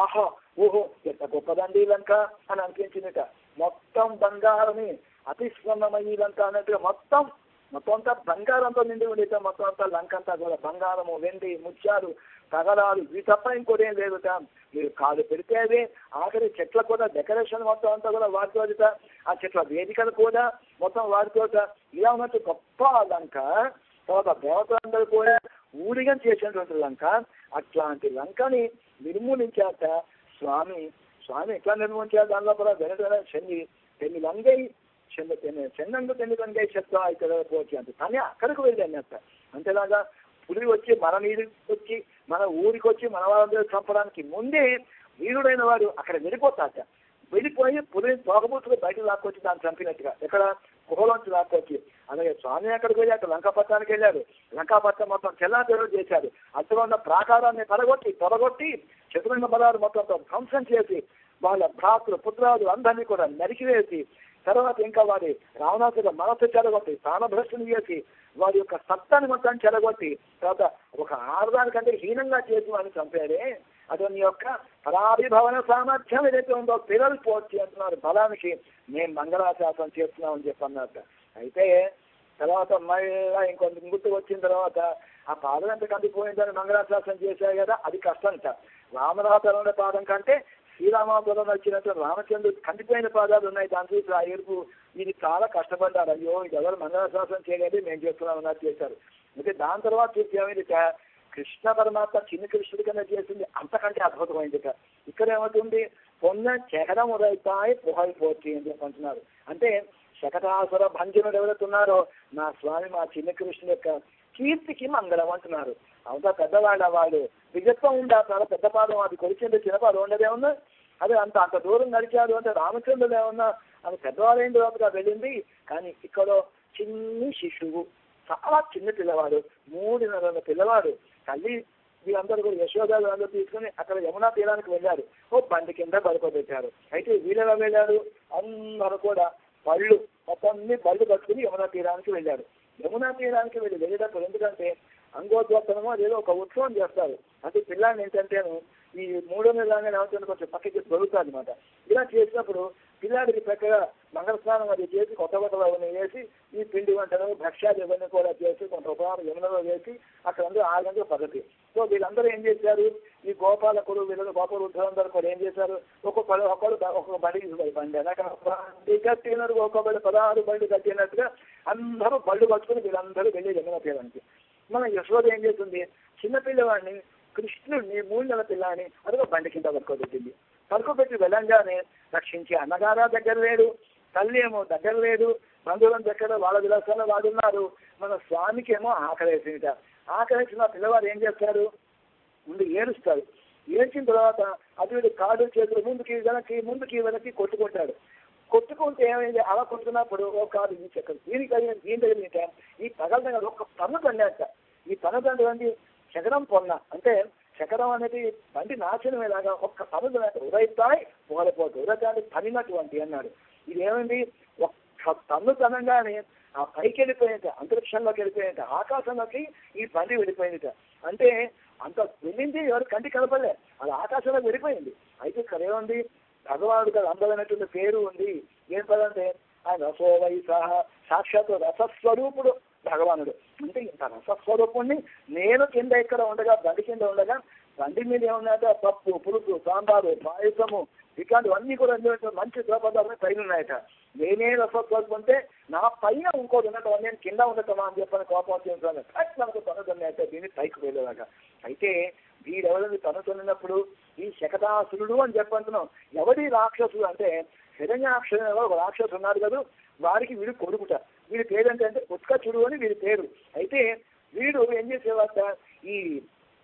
ఆహా ఓహో ఎంత గొప్పదండి లంక అని అనిపించిందిట. మొత్తం బంగారమే, అతి స్వర్ణమయ్యి లంక అన్నట్టుగా మొత్తం అంతా బంగారంతో నిండి ఉండేట. మొత్తం అంతా లంక అంతా కూడా బంగారము, వెండి, ముత్యాలు, తగరాలు ఇవి తప్ప ఇంకోటి ఏం లేదుట. మీరు కాలు పెడితే అదే ఆఖరి చెట్ల కూడా డెకరేషన్ మొత్తం అంతా కూడా వాడుకోవచ్చట. ఆ చెట్ల వేదికలు కూడా మొత్తం వాడుకోవచ్చ. ఇలా ఉన్నట్టు గొప్ప లంక. తర్వాత దేవతలందరూ కూడా ఊరిగా చేసినటువంటి లంక. అట్లాంటి లంకని నిర్మూలించాక స్వామి ఎట్లా నిర్మూలించారు, దానిలో కూడా వెనక తెన్ని లంగై చెన్నంగు తెన్ని లంగై చెత్త ఇక్కడ పోవచ్చు అంటే కానీ అక్కడికి వెళ్ళాను అంట. అంతేలాగా పులి వచ్చి మన నీరు వచ్చి మన ఊరికి వచ్చి మన వాళ్ళందరూ చంపడానికి ముందే వీరుడైన వాడు అక్కడ వెళ్ళిపోతాట. వెళ్ళిపోయి పులిని తోకబూసుకు బయటకు లాక్కొచ్చి దాన్ని చంపినట్టుగా ఎక్కడ గుహలోంచి లాక్కొచ్చి. అలాగే స్వామి అక్కడికి వెళ్ళి అక్కడ లంకాపట్నానికి వెళ్ళారు. లంకాపట్నం మొత్తం చెల్లాచెరువు చేశారు. అక్కడ ఉన్న ప్రాకారాన్ని తొలగొట్టి చతురంగ బలాలు మొత్తం ధ్వంసం చేసి వాళ్ళ భ్రాతృ పుత్రాలు అందరినీ కూడా నరికివేసి తర్వాత ఇంకా వారి రావణాసుల మనసు చెరగొట్టి ప్రాణభ్రష్టుని చేసి వారి యొక్క సత్తాన్ని మొత్తం చెరగొట్టి తర్వాత ఒక ఆరుదానికంటే హీనంగా చేసి వాడిని చంపారే. అతని యొక్క పరాభిభవన సామర్థ్యం ఏదైతే ఉందో పిల్లలు పోర్చి అంటున్నారు. బలానికి మేము మంగళాశాసనం చేస్తున్నామని చెప్పి అన్నట్టు. అయితే తర్వాత మళ్ళీ ఇంకొంత గుర్తు వచ్చిన తర్వాత ఆ పాదం ఎంత కందిపోయిందని మంగళాశాసనం చేశారు కదా, అది కష్టంట. రామనాథరంలో పాదం కంటే శ్రీరామాపురం వచ్చినట్టు రామచంద్రుడు కందిపోయిన పాదాలు ఉన్నాయి. దాని చూసి ఆ ఏడుపు ఇది చాలా కష్టపడ్డారు. అయ్యో ఇది ఎవరు మంగళాశాసనం చేయలేదు, మేము చేస్తున్నాం అన్నట్టు చేశారు. అయితే దాని తర్వాత చూసి ఏమైంది, కృష్ణ పరమాత్మ చిన్న కృష్ణుడి కింద చేసింది అంతకంటే అద్భుతమైంది. ఇక్కడ ఏమవుతుంది, పొన్న చెగడం ఉదయితాయి పుహైపోతి అని చెప్పి అంటున్నారు. అంటే శకటాసుర భంజనుడు ఎవరైతున్నారో నా స్వామి మా చిన్న కృష్ణుడి యొక్క కీర్తికి మంగళం అంటున్నారు. అంతా పెద్దవాళ్ళ వాళ్ళు విజత్వం ఉందా, చాలా పెద్ద పాదం, అది కొలిచింది చిన్న పాదం ఉండదేమన్నా, అదే అంత దూరం నడిచాడు అంటే రామచంద్రుడు ఏమన్నా అది పెద్దవాళ్ళైన తర్వాత వెళ్ళింది. కానీ ఇక్కడ చిన్ని శిశువు, చాలా చిన్న పిల్లవాడు, 3 నెలల పిల్లవాడు. తల్లి వీళ్ళందరూ కూడా యశోదాలు అందరూ తీసుకుని అక్కడ యమునా తీరానికి వెళ్ళారు. ఓ బండి కింద పడుకోబెట్టారు. అయితే వీళ్ళెలా వెళ్ళారు, అందరూ కూడా బళ్ళు మొత్తం బళ్ళు కట్టుకుని యమునా తీరానికి వెళ్ళారు. యమునా తీరానికి వెళ్ళేటప్పుడు ఎందుకంటే అంగోద్వర్తనమో ఏదో ఒక ఉత్సవం చేస్తారు. అంటే పిల్లాన్ని ఏంటంటేను ఈ 3 నెలలనే అవుతుంది, కొంచెం పక్కకి దొరుకుతుంది అనమాట. ఇలా చేసినప్పుడు పిల్లాడికి చక్కగా మంగళ స్నానం అది చేసి కొత్త బట్టలు అవన్నీ వేసి ఈ పిండి వంటలు భక్ష్యాలు ఇవన్నీ కూడా చేసి కొంత ఉపహారం యమునలో వేసి అక్కడ అందరూ 6 గంటల పద్ధతి. సో వీళ్ళందరూ ఏం చేశారు, ఈ గోపాలకుడు వీళ్ళు గోపాల వృద్ధులందరూ కూడా ఏం చేశారు, ఒక్కొక్క బండి బండి బండి కట్టినట్టు ఒక్కొక్క బండి 16 బండి కట్టినట్టుగా అందరూ బళ్ళు పట్టుకుని వీళ్ళందరూ వెళ్ళి యమున తీరానికి. మన యశోద ఏం చేస్తుంది, చిన్నపిల్లవాడిని కృష్ణుడిని 3 నెలల పిల్లాని అదిగో బండి కింద పడుకోబెట్టింది. పడుకోబెట్టి వెళ్ళంగానే రక్షించి అన్నగారా దగ్గర లేడు, తల్లి ఏమో దగ్గర లేదు, బంధువులను దగ్గర వాళ్ళ విలాసాలు వాడున్నారు. మన స్వామికి ఏమో ఆకలేసింట. ఆకలేసిన పిల్లవాడు ఏం చేస్తాడు, ముందు ఏడుస్తాడు. ఏడ్చిన తర్వాత అటు కాడు చేతులు ముందుకి వెనక్కి కొట్టుకుంటాడు. కొట్టుకుంటే ఏమైంది, అలా కొట్టుకున్నప్పుడు ఒక కాదు ఈ చెక్కలు దీని తగిలింట ఈ పగల ఒక పన్ను తండేట. ఈ పన్ను తండ్రి శకరం పొన్న అంటే శకరం అనేది బండి నాశనమేలాగా ఒక్క పనులు ఉదయితాయి పోలపోతుంది. ఉదయతాన్ని పనినటువంటి అన్నాడు. ఇది ఏమైంది, ఒక్క పన్ను తనంగానే ఆ పైకి వెళ్ళిపోయినట, అంతరిక్షంలోకి వెళ్ళిపోయినట, ఆకాశంలోకి ఈ బండి వెళ్ళిపోయినట. అంటే అంత వెళ్ళింది ఎవరు కంటి కలపలే, అది ఆకాశంలోకి వెళ్ళిపోయింది. అయితే ఇక్కడ ఏముంది, భగవానుడికి అందమైనటువంటి పేరు ఉంది. ఏం పదంటే ఆయన రసోవైసహ, సాక్షాత్ రసస్వరూపుడు భగవానుడు. అంటే ఇంత రసస్వరూపుణ్ణి నేను కింద ఇక్కడ ఉండగా బండి కింద ఉండగా బండి మీద ఏమున్నాయట పప్పు పులుసు సాంబారు పాయసము ఇట్లాంటివన్నీ కూడా మంచి ద్రవపదార్థాలు పైన ఉన్నాయట. నేనే రసస్వరూపం అంటే నా పైన ఇంకోటి ఉండటం, నేను కింద ఉండటమా అని చెప్పని కోపం వచ్చింది. మనకు తనుతున్నాయట దీన్ని పైకి వెళ్ళేలాగా. అయితే వీడెవరిని తనుతున్నప్పుడు ఈ శకటాసురుడు అని చెప్పంటున్నాం. ఎవరి రాక్షసుడు అంటే హిరణ్యాక్షుడు ఒక రాక్షసు ఉన్నారు కదా, వారికి వీడు కొడుకుట. వీడి పేరంటే అంటే ఉత్కచుడు అని వీడి పేరు. అయితే వీడు ఏం చేసేవాట, ఈ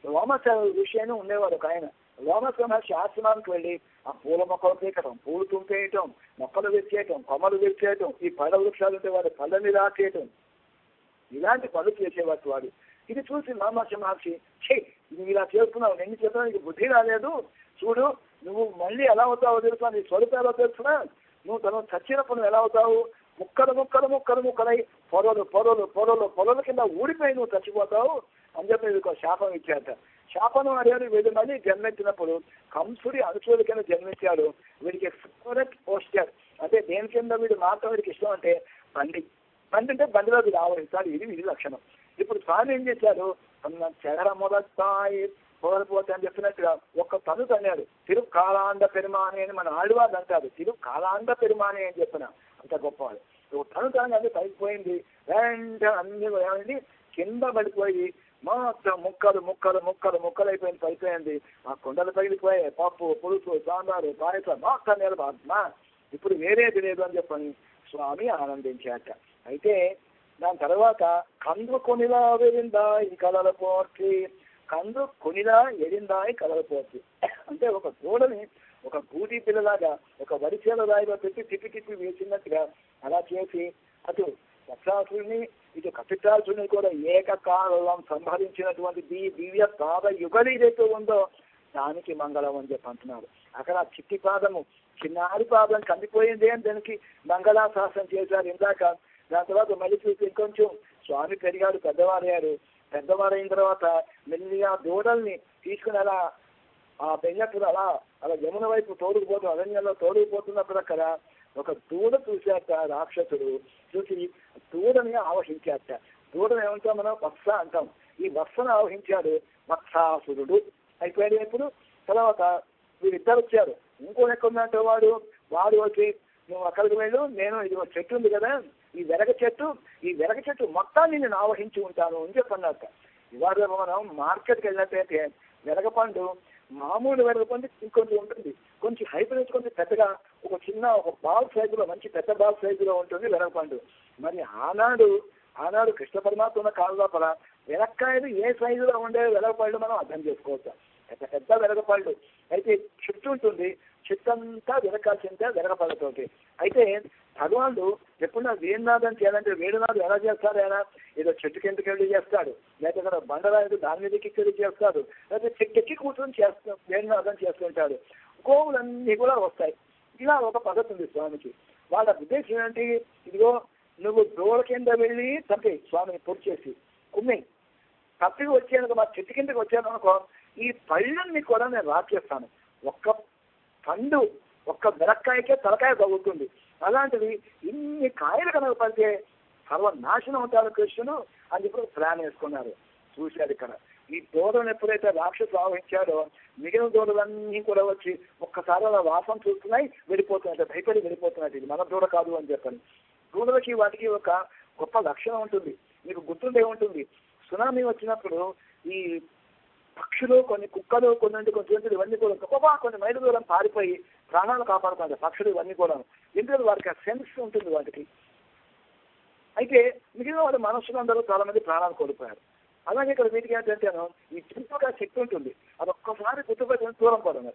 లోమస విషయాన్ని ఉండేవాడు ఒక ఆయన. లోమస మహర్షి ఆశ్రమానికి వెళ్ళి ఆ పూల మొక్కలు పీకటం, పూలు తుంపేయటం, మొక్కలు విరిచేయటం, కొమ్మలు విరిచేయటం, ఈ పళ్ళ వృక్షాలు ఉంటే వాడు పళ్ళని రాకేయటం, ఇలాంటి పనులు చేసేవాడు వాడు. ఇది చూసి లోమస మహర్షి నువ్వు ఇలా చేస్తున్నావు, నేను చెప్తున్నా నీకు బుద్ధి రాలేదు, చూడు నువ్వు మళ్ళీ ఎలా అవుతావో తెలుసా, నీ స్వరూపాలో తెలుసునా, నువ్వు తను చచ్చినప్పుడు నువ్వు ఎలా అవుతావు, ముక్కలై పొరలు కింద ఊడిపోయి నువ్వు చచ్చిపోతావు అని చెప్పి వీడికి శాపం ఇచ్చాట. శాపం అడిగాడు. వీడు మళ్ళీ జన్మెత్తినప్పుడు కంసుడి అనుచరుడి కింద జన్మించాడు. వీడికి ఫేవరెట్ పోస్టర్ అంటే దేని కింద వీడు మాత్రం వీడికి ఇష్టం అంటే బండి అంటే బండిలో వీడు ఆవహిస్తాడు. ఇది లక్షణం. ఇప్పుడు స్వామి ఏం చేశాడు, చెగర మొదటి పోకపోతే అని చెప్పినట్టుగా ఒక్క తను తన్నాడు. తిరుకాలాండ పెరుమాని అని మన ఆళ్వాళ్ళు అంటారు. తిరుకాలాండ పెరుమాని అని చెప్పిన అంత గొప్పవాడు. తను తనగా పైకిపోయింది. వెంటనే అన్ని ఏమైంది, కింద పడిపోయి మొత్తం ముక్కలు అయిపోయింది, పడిపోయింది. ఆ కుండలు పగిలిపోయాయి. పప్పు పులుసు సాంబారు పాయసం మొత్తం నిలబా ఇప్పుడు వేరేది లేదు అని చెప్పని స్వామి ఆనందించాక. అయితే దాని తర్వాత కందు కొనిలా వెరిందాయి కలలపోర్చి, కందు కొనిలా ఎరిందాయి కలలపోర్చి అంటే ఒక గోడని ఒక బూటి పిల్లలాగా ఒక వరిచేల రాయిలో పెట్టి తిప్పి వేసినట్టుగా అలా చేసి అటు వక్షాసుని ఇటు కపిటాసుని కూడా ఏకకాలం సంహరించినటువంటి దివ్య పాద యుగలి ఏదైతే ఉందో దానికి మంగళం అని చెప్పి అంటున్నారు. అక్కడ చిట్టి పాదము చిన్నారి పాదం కందిపోయింది అని దానికి మంగళాశాసనం చేశారు ఇందాక. దాని తర్వాత మళ్ళీ చూసి ఇంకొంచెం స్వామి పెరిగాడు, పెద్దవారైన తర్వాత మెల్లిగా దూడల్ని తీసుకుని అలా ఆ బెంగప్పుడు అలా యమున వైపు తోడుకుపోతున్న అరణ్యంలో తోడుకుపోతున్నప్పుడు అక్కడ ఒక దూడ చూశాక రాక్షసుడు. చూసి దూడని ఆవహించాట. దూడని ఏమంటాం మనం, వత్స అంటాం. ఈ వత్సను ఆవహించాడు వత్సాసురుడు అయిపోయాడు. ఎప్పుడు తర్వాత వీళ్ళిద్దరు వచ్చారు. ఇంకోటి ఎక్కడున్నట్టు వాడు వచ్చి నువ్వు అక్కడికి వెళ్ళు, నేను ఇది ఒక చెట్టు ఉంది కదా ఈ వెరగ చెట్టు మొత్తాన్ని నేను ఆవహించి ఉంటాను అని చెప్పన్నట్ట. ఇవాళ మనం మార్కెట్కి వెళ్ళినట్టయితే వెరగపండు మామూలు వెరగపండు ఇంకొంచెం ఉంటుంది, కొంచెం హైబ్రిడ్ కొంచెం పెద్దగా ఒక బాల్ సైజులో మంచి పెద్ద బాల్ సైజులో ఉంటుంది వెరగపండు. మరి ఆనాడు కృష్ణ పరమాత్మ ఉన్న కాలం లోపల వెనక్కాయలు ఏ సైజులో ఉండే వెరగపళ్ళు మనం అర్థం చేసుకోవచ్చు. పెద్ద వెరగపళ్ళు అయితే చెట్టు ఉంటుంది, చెట్టంతా వెనకాల్సింటే వెరగపళ్ళతోటి. అయితే భగవానుడు ఎప్పుడన్నా వేణునాదం చేయాలంటే వేణునాదం ఎలా చేస్తాడు? ఆయన ఏదో చెట్టు కిందకి వెళ్ళి చేస్తాడు, లేకపోతే బండరాయి దాని మీదకి వెళ్ళి చేస్తాడు, లేకపోతే చెట్టెక్కి కూర్చొని వేణునాదం చేస్తుంటాడు. గోవులన్నీ కూడా వస్తాయి. ఇలా ఒక పద్ధతి ఉంది స్వామికి. వాళ్ళ ఉద్దేశం ఏంటి? ఇదిగో నువ్వు దూడ కింద వెళ్ళి తప్పి స్వామిని పూర్తి చేసి కుమ్మి తప్పికి వచ్చాను, మా చెట్టు కిందకి వచ్చాను అనుకో, ఈ పళ్ళన్నీ కూడా నేను రాకేస్తాను. ఒక్క పండు ఒక్క మిరక్కాయకే తలకాయ తగ్గుతుంది. అలాంటివి ఇన్ని కాయలు కనుక పడితే సర్వనాశనం ఉంటారు కృష్ణుడు అని చెప్పి ప్లాన్ వేసుకున్నారు. చూశాడు ఇక్కడ ఈ దూడను ఎప్పుడైతే రాక్షసు ఆవహించాడో మిగిలిన దూడలన్నీ కూడా వచ్చి ఒక్కసారి అలా వాసం చూస్తున్నాయి, వెళ్ళిపోతున్నాయి, భయపడి వెళ్ళిపోతున్నాయి. ఇది మన దూడ కాదు అని చెప్పని. దూడలకి వాటికి ఒక గొప్ప లక్షణం ఉంటుంది. మీకు గుర్తుండే ఉంటుంది, సునామీ వచ్చినప్పుడు ఈ పక్షులు కొన్ని కుక్కలు కొంచెం ఇవన్నీ కూడా గొప్ప కొన్ని మైలు దూరం పారిపోయి ప్రాణాలు కాపాడుకుంటాయి పక్షులు ఇవన్నీ కూడా. ఎందుకంటే వారికి ఆ సెన్స్ ఉంటుంది వాటికి. అయితే మిగిలిన వాళ్ళ మనుషులందరూ చాలా మంది ప్రాణాలు కోల్పోయారు. అలాగే ఇక్కడ వీటికి ఏంటంటేను ఈ చుట్టూగా శక్తి ఉంటుంది, అది ఒక్కసారి గుర్తుపెట్టిన దూరం పడుతుంది.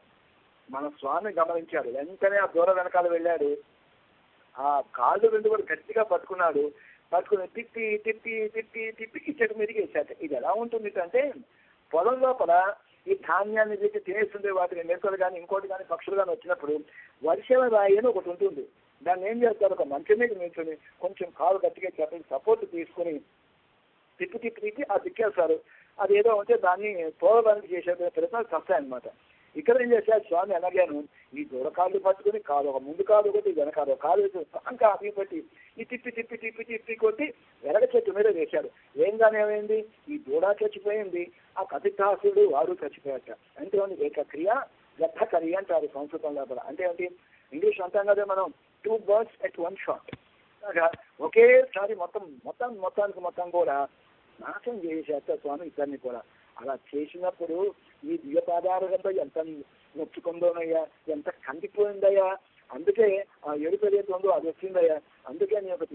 మన స్వామి గమనించాడు, వెంటనే ఆ దూరం వెనకాల వెళ్ళాడు, ఆ కాళ్ళు రెండు కూడా గట్టిగా పట్టుకుని తిప్పి తిప్పి తిప్పి తిప్పి చెట్టు మీదకి వేసాడు. ఇది ఎలా ఉంటుంది అంటే పొలం లోపల ఈ ధాన్యాన్ని తీసి తినేస్తుండే వాటిని మెరుకలు కానీ ఇంకోటి కానీ పక్షులు కానీ వచ్చినప్పుడు వర్షల రాయి అని ఒకటి ఉంటుంది. దాన్ని ఏం చేస్తారు, ఒక మంచం మీద నిల్చొని కొంచెం కాలు గట్టిగా చెప్పి సపోర్ట్ తీసుకుని తిప్పి తిప్పి తిప్పి ఆ దిక్కేస్తారు. అది ఏదో ఉంటే దాన్ని తోలడానికి చేసే ప్రయత్నాలు వస్తాయన్నమాట. ఇక్కడ ఏం చేశారు స్వామి అలాగేను, ఈ దూడకాళ్ళు పట్టుకుని కాదు ఒక ముందు కాదు ఒకటి వెనకాదు ఒక కాలు ఇంకా అవి పెట్టి ఈ తిప్పి తిప్పి తిప్పి తిప్పి కొట్టి వెనక చెట్టు మీద వేశాడు. ఏంగానే ఏమైంది, ఈ దూడ చచ్చిపోయింది, ఆ కపితాసుడు వాడు చచ్చిపోయాట. అంటే ఏకక్రియ వ్యర్థక్రియ అంటారు సంస్కృతం లోపల. అంటే ఏంటి, ఇంగ్లీష్ అంటాం కదా మనం 2 birds at 1 shot. అలాగా ఒకేసారి మొత్తం కూడా నాశనం చేసేస్తారు స్వామి ఇద్దరిని కూడా. అలా చేసినప్పుడు ఈ దివ్యపాదారంతో ఎంత నొచ్చుకుందోనయ్యా, ఎంత కందిపోయిందయ్యా. అందుకే ఆ ఎరుపు ఏదైతే ఉందో అది వచ్చిందయ్యా. అందుకే నీ యొక్క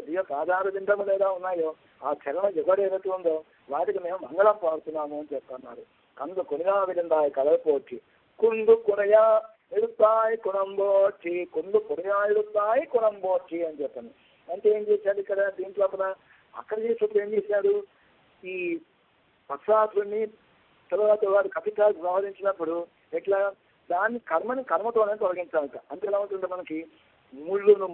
దివ్య పాదార విందములు ఎలా ఉన్నాయో ఆ చరణ ఎవరు ఏదైతే ఉందో వాటికి మేము మంగళం పాడుతున్నాము అని చెప్తున్నారు. కందు కొనియా విరిందాయి కలపోచి కుందు కొనయా ఎడుతాయి కుణంబోచి కుందు కొనియా ఎడుతాయి కుణంబోచి అని చెప్పాను. అంటే ఏం చేశాడు ఇక్కడ దీంట్లో అక్కడ చేసేప్పుడు ఏం చేశాడు, ఈ పక్షాసుని తర్వాత వాడు కపితాలు వ్యవహరించినప్పుడు ఎట్లా దాన్ని కర్మతోనే తొలగించాలి. అంతే ఎలా ఉంటుంది, మనకి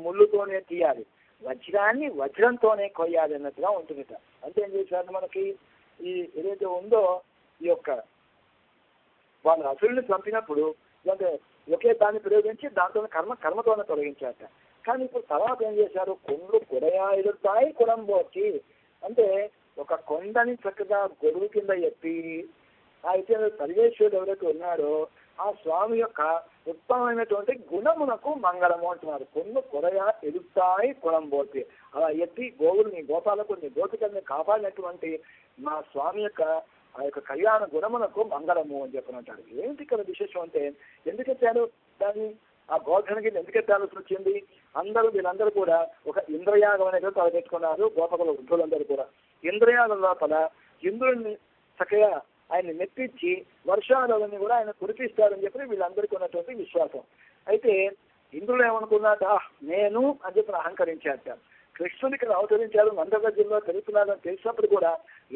ముళ్ళుతోనే తీయాలి, వజ్రాన్ని వజ్రంతోనే కొయ్యాలి అన్నట్టుగా ఉంటుంది. అంటే ఏం చేశారు, మనకి ఈ ఏదైతే ఉందో ఈ యొక్క వాళ్ళ అసురుని చంపినప్పుడు అంటే ఒకే దాన్ని ప్రయోగించి దాంతో కర్మతోనే తొలగించారట. కానీ ఇప్పుడు తర్వాత ఏం చేశారు, కొండ్లు కొడయా ఎదురుతాయి కుడంబోచి అంటే ఒక కొండని చక్కగా గొడుగు కింద ఎత్తి అయితే సర్వేశ్వరుడు ఎవరైతే ఉన్నాడో ఆ స్వామి యొక్క ఉత్తమమైనటువంటి గుణమునకు మంగళము అంటున్నారు. కొండ్లు కొడయా ఎదురుతాయి కుడంబోచి అలా ఎత్తి గోపాలకు నీ గోపికల్ని కాపాడినటువంటి మా స్వామి యొక్క ఆ యొక్క కళ్యాణ గుణమునకు మంగళము అని చెప్పనంటారు. ఏంటి ఇక్కడ విశేషం అంటే, ఎందుకెత్తాడు దాన్ని, ఆ గోధనకి ఎందుకెత్తాల్సి వచ్చింది? వీళ్ళందరూ కూడా ఒక ఇంద్రయాగం అనేది తలపెట్టుకున్నారు. గోపకుల వృద్ధులందరూ కూడా ఇంద్రయాగం లోపల ఇంద్రుడిని చక్కగా ఆయన్ని మెప్పించి వర్షాలన్నీ కూడా ఆయన కురిపిస్తారని చెప్పి వీళ్ళందరికీ ఉన్నటువంటి విశ్వాసం. అయితే ఇంద్రుడు ఏమనుకున్నాట, నేను అని చెప్పి అహంకరించాట. కృష్ణుడు ఇక్కడ అవతరించాడు, నందగజ్జంలో తెలుస్తున్నాడని తెలిసినప్పుడు కూడా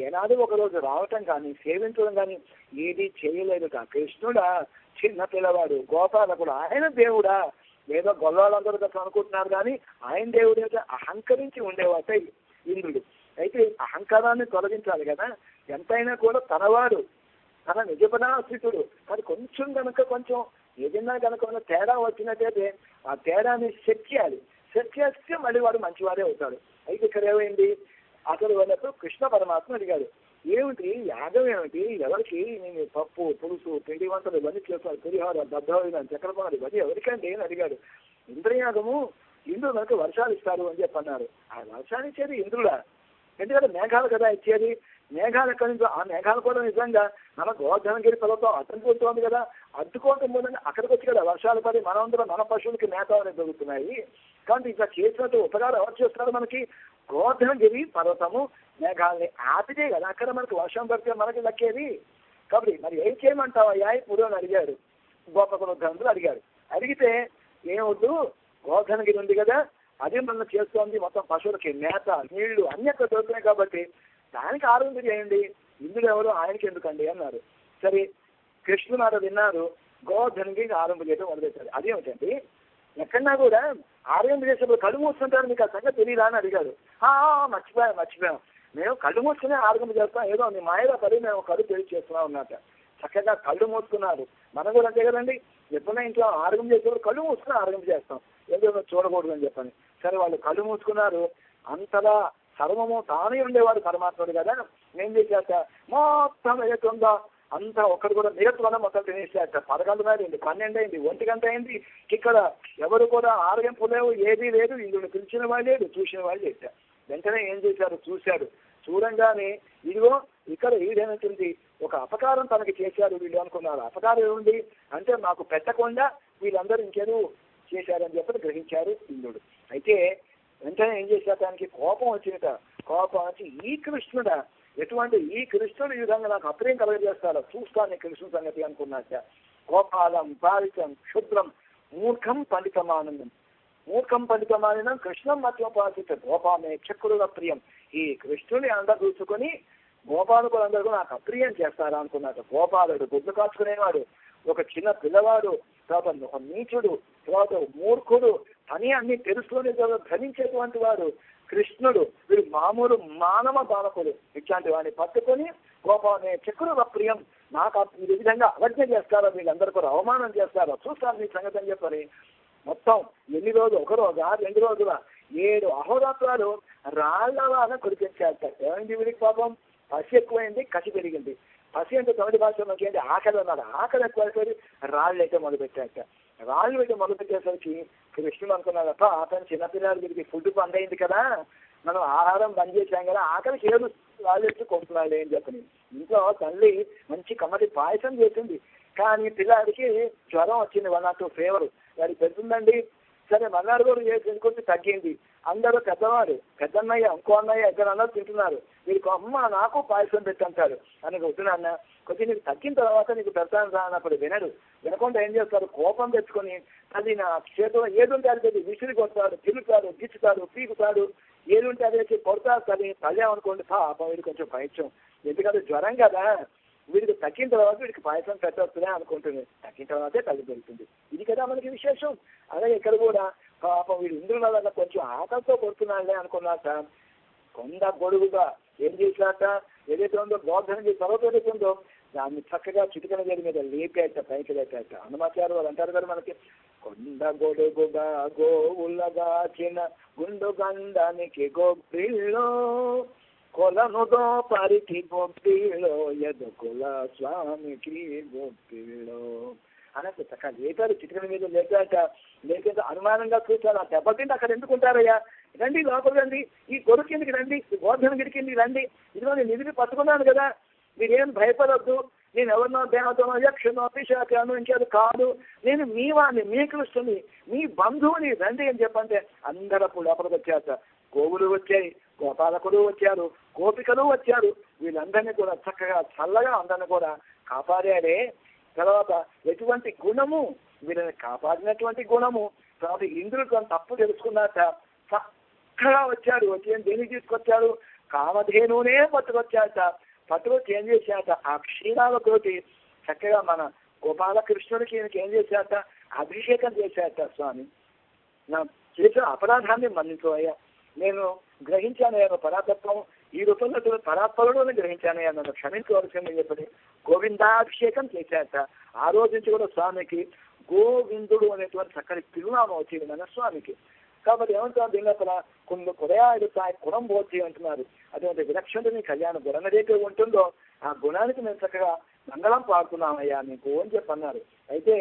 ఏనాడు ఒకరోజు రావటం కానీ సేవించడం కానీ ఏది చేయలేదుట. కృష్ణుడా చిన్న పిల్లవాడు, గోపాలకుడు, ఆయన దేవుడా? ఏదో గొల్లవాళ్ళందరూ కదా అనుకుంటున్నారు కానీ ఆయన దేవుడైతే అహంకరించి ఉండేవాట ఇంద్రుడు. అయితే అహంకారాన్ని తొలగించాలి కదా, ఎంతైనా కూడా తనవాడు, తన నిజపదాస్థితుడు. కానీ కొంచెం ఏదైనా కనుక తేడా వచ్చినట్టయితే ఆ తేడాన్ని సెట్ చేస్తే మళ్ళీ వాడు మంచివాడే అవుతాడు. అయితే ఇక్కడ ఏమైంది, అసలు వాళ్ళకు కృష్ణ పరమాత్మ అడిగాడు, ఏమిటి యాగం ఏమిటి, ఎవరికి నేను పప్పు పులుసు పిండి వంటలు ఇవన్నీ చేస్తాను, పులిహార దద్దోజనం చక్రపాణి ఇవన్నీ ఎవరికండి అని అడిగాడు. ఇంద్రయాగము, ఇంద్రుడు మనకు వర్షాలు ఇస్తారు అని చెప్పన్నారు. ఆ వర్షాలు ఇచ్చేది ఇంద్రుడా? ఎందుకంటే మేఘాలు కదా ఇచ్చేది. మేఘాలు ఎక్కడి నుంచో, ఆ మేఘాలు కూడా నిజంగా మన గోవర్ధనగిరి పర్వతం అడ్డుకుంటోంది కదా, అడ్డుకోవటం మూలంగా అక్కడికి వచ్చి కదా వర్షాలు పడి మనందరం మన పశువులకి మేత అనేది దొరుకుతున్నాయి. కాబట్టి ఇట్లా చేసినట్టు ఉపకారం ఎవరు చేస్తున్నారు మనకి? గోవర్ధనగిరి పర్వతము మేఘాలని ఆపితే కదా అక్కడ మనకు వర్షం పడితే మనకి దక్కేది. కాబట్టి మరి ఏం చేయమంటావయ్యా ఇప్పుడు అని అడిగాడు. గోపకులొద్దంతులు అడిగాడు. అడిగితే ఏమొద్దు, గోవర్ధనగిరి ఉంది కదా అదే మనం చేస్తోంది, మొత్తం పశువులకి మేత నీళ్లు అన్ని అక్కడ దొరుకుతున్నాయి కాబట్టి దానికి ఆరోగ్యం చేయండి, ఇందులో ఎవరు ఆయనకి ఎందుకండి అన్నారు. సరే కృష్ణుడు మాట విన్నారు, గోవర్ధనగిరికి ఆరోగ్యం చేయడం మొదలెట్టారు. అదేమిటండి, ఎక్కడన్నా కూడా ఆరోగ్యం చేసేప్పుడు కళ్ళు మూసుకుంటారు, మీకు ఆ సంగతి తెలియదా అని అడిగాడు. మర్చిపోయాం మేము కళ్ళు మూసుకునే ఆరోగ్యం చేస్తాం, ఏదో నీ మాయలో పడి మేము కళ్ళు తెలిసి చేస్తున్నాం అన్నమాట. చక్కగా కళ్ళు మూసుకున్నారు. మనం కూడా అంతే కదండి, ఎప్పుడైనా ఇంట్లో ఆరోగ్యం చేసేప్పుడు కళ్ళు మూసుకుని ఆరోగ్యం చేస్తాం, ఏదో చూడకూడదు అని చెప్పని. సరే వాళ్ళు కళ్ళు మూసుకున్నారు. అంతలా సర్వము తానే ఉండేవాడు పరమాత్ముడు కదా. ఏం చేశాక మొత్తం ఏటుందా అంతా ఒక్కడు కూడా మిగతా మొత్తం తినేసాక 11 అయింది, 12 అయింది, 1 గంట అయింది. ఇక్కడ ఎవరు కూడా ఆరోగ్యం లేవు, ఏదీ లేదు. ఇందులో పిలిచిన వాళ్ళు లేదు, చూసిన వాళ్ళు లేదు. వెంటనే ఏం చేశారు, చూశాడు. చూడంగానే ఇదిగో ఇక్కడ ఈడేనట్టుంది, ఒక అపకారం తనకి చేశారు వీళ్ళు అనుకున్నారు. అపకారం ఏముంది అంటే మాకు పెట్టకుండా వీళ్ళందరూ ఇంకేదో చేశారని చెప్పి గ్రహించారు ఇంద్రుడు. అయితే వెంటనే ఏం చేశారు, దానికి కోపం వచ్చినట. కోపం వచ్చి ఈ కృష్ణుడా, ఎటువంటి ఈ కృష్ణుడు ఈ విధంగా నాకు అప్రియం కలగజేస్తారో చూస్తాను కృష్ణుడు సంగతి అనుకున్నట్ట. గోపాలం పాలితం క్షుద్రం మూర్ఖం పండితమానందం. మూర్ఖం పండితమానందం కృష్ణం మధ్యోపాసిత గోపామే చక్రుల ప్రియం. ఈ కృష్ణుని అందరు చూసుకొని గోపాలకులందరూ నాకు అప్రియం చేస్తారా అనుకున్నాడు. గోపాలుడు గుడ్లు కాచుకునేవాడు, ఒక చిన్న పిల్లవాడు, తర్వాత ఒక నీచుడు, తర్వాత మూర్ఖుడు అని అన్ని తెలుసుకొని ధరించేటువంటి వాడు కృష్ణుడు. వీడు మామూలు మానవ బాలకుడు. ఇట్లాంటి వాడిని పట్టుకొని గోపాలనే చక్రుల ప్రియం, నాకు ఈ విధంగా అవజ్ఞ చేస్తారో, వీళ్ళందరూ కూడా అవమానం చేస్తారో చూస్తాను మీ సంగతి అని చెప్పని మొత్తం ఎన్ని రోజులు, 1 రోజా 2 రోజుల 7 అహోరాత్రాలు రాళ్ల వాళ్ళ కురిపించాట. ఏమైంది వీడికి పాపం, పసి ఎక్కువైంది, కసి పెరిగింది. పసి అంటే తమిళ భాషలోకి ఏంటి ఆకలి అన్నాడు. ఆకలి ఎక్కువైపోయి రాళ్ళు అయితే మొదలుపెట్టాక. రాళ్ళు అయితే మొదలుపెట్టేసరికి కృష్ణుడు అనుకున్నాడప్ప అతను చిన్నపిల్లలు వీరికి ఫుడ్ బంద్ అయింది కదా, మనం ఆహారం బంద్ చేశాం కదా, ఆకలి చేదు రాళ్ళు ఎత్తి కొడుతున్నాడు అని చెప్పని. ఇంట్లో తల్లి మంచి కమ్మటి పాయసం చేసింది, కానీ పిల్లాడికి జ్వరం వచ్చింది, 102 ఫీవర్ వాడికి పెడుతుందండి. సరే మన్నాడు కూడా చేసుకుంటే తగ్గింది. అందరూ పెద్దవాడు, పెద్దన్నయ్య ఇంకో అన్నయ్య ఇద్దరు అన్నది తింటున్నారు. వీడికి అమ్మ నాకు పాయసం పెట్టంటాడు అని వద్దునన్న, కొద్దిగా నీకు తగ్గిన తర్వాత నీకు పెడతాను రా అన్నప్పుడు వినడు. వినకుండా ఏం చేస్తారు, కోపం తెచ్చుకొని తల్లి నా చేతిలో ఏది ఉంటే అది పెట్టి విసిరి కొడతాడు, తిరుగుతాడు, గిచ్చుతాడు, పీకుతాడు, ఏది ఉంటే అది వచ్చి కొడతాడు. తల్లి అనుకోండి పాపం వీడికి కొంచెం పైత్యం, ఎందుకంటే జ్వరం కదా, వీడికి తగ్గిన తర్వాత వీడికి పాయసం పెట్టవచ్చులే అనుకుంటుంది. తగ్గిన తర్వాతే తల్లి పెడుతుంది. ఇది కదా మనకి విశేషం. అలాగే ఇక్కడ కూడా పాపం వీడు ఇంద్రుల వల్ల కొంచెం ఆకలితో కొడుతున్నాడులే అనుకున్నాక కొండ గొడుగుగా ఏం చేశాక ఏదైతే ఉందో గోవర్ధనగిరి పర్వతం ఏదైతే ఉందో దాన్ని చక్కగా చిటికన గడి మీద లేపాక పైకి లేపాక. హనుమాచార్య వాళ్ళు అంటారు కదా మనకి, కొండ గొడుగుగా గోవులగా చిన్న గుండు గండానికి గొప్పిలో కొలనుదో పరికి గొప్పిలో ఎదుకుల స్వామికి గొప్పిలో అన్నట్టు చక్కగా లేపారు. చిటికల మీద లేపాక లేకపోతే అనుమానంగా చూశారు. ఆ దెబ్బతింటే అక్కడ ఎందుకుంటారయ్యా, రండి లోపల రండి, ఈ గొడుగు కిందికి రండి, ఈ గోవర్ధనగిరి కిందికి రండి, ఇదిగో నేను నిధిని పట్టుకున్నాను కదా, మీరేం భయపడద్దు, నేను ఎవరినో దేవతనో యక్షనో పిశాచానో ఇంకేది కాదు, నేను మీ వాడిని, మీ కృష్ణుని, మీ బంధువుని, రండి అని చెప్పంటే అందరూ అప్పుడు లోపలికి వచ్చాక గోవులు వచ్చాయి, గోపాలకులు వచ్చారు, గోపికలు వచ్చారు. వీళ్ళందరినీ కూడా చక్కగా చల్లగా అందరినీ కూడా కాపాడారే. తర్వాత ఎటువంటి గుణము, వీళ్ళని కాపాడినటువంటి గుణము. తర్వాత ఇంద్రుడు తను తప్పు తెలుసుకున్నాక చక్కగా వచ్చాడు. వచ్చి దేనికి తీసుకొచ్చాడు, కామధేనునే పట్టుకొచ్చాక. పట్టుకొచ్చి ఏం చేశాక ఆ క్షీరాలతోటి చక్కగా మన గోపాలకృష్ణుడికి ఏం చేశాక అభిషేకం చేశాక, స్వామి నా చేసిన అపరాధాన్ని మన్నించవయ్యా, నేను గ్రహించానయ్యా పరాతత్వం, ఈ రూపంలో పరాత్పరుడు గ్రహించానయ్యా, నన్ను క్షమించవలసిందని చెప్పని గోవిందాభిషేకం చేశాక ఆ రోజు నుంచి కూడా స్వామికి గోవిందుడు అనేటువంటి చక్కని తిరునామం వచ్చింది మన స్వామికి. కాబట్టి ఏమంటున్నారు దీని లోపల కొన్ని కురయాడుతాయి కురం పోతే అంటున్నారు. అటువంటి విలక్షణుని కళ్యాణ గుణం ఏదైతే ఉంటుందో ఆ గుణానికి మేము చక్కగా మంగళం పాడుతున్నామయ్యా నీకు అని చెప్పన్నారు. అయితే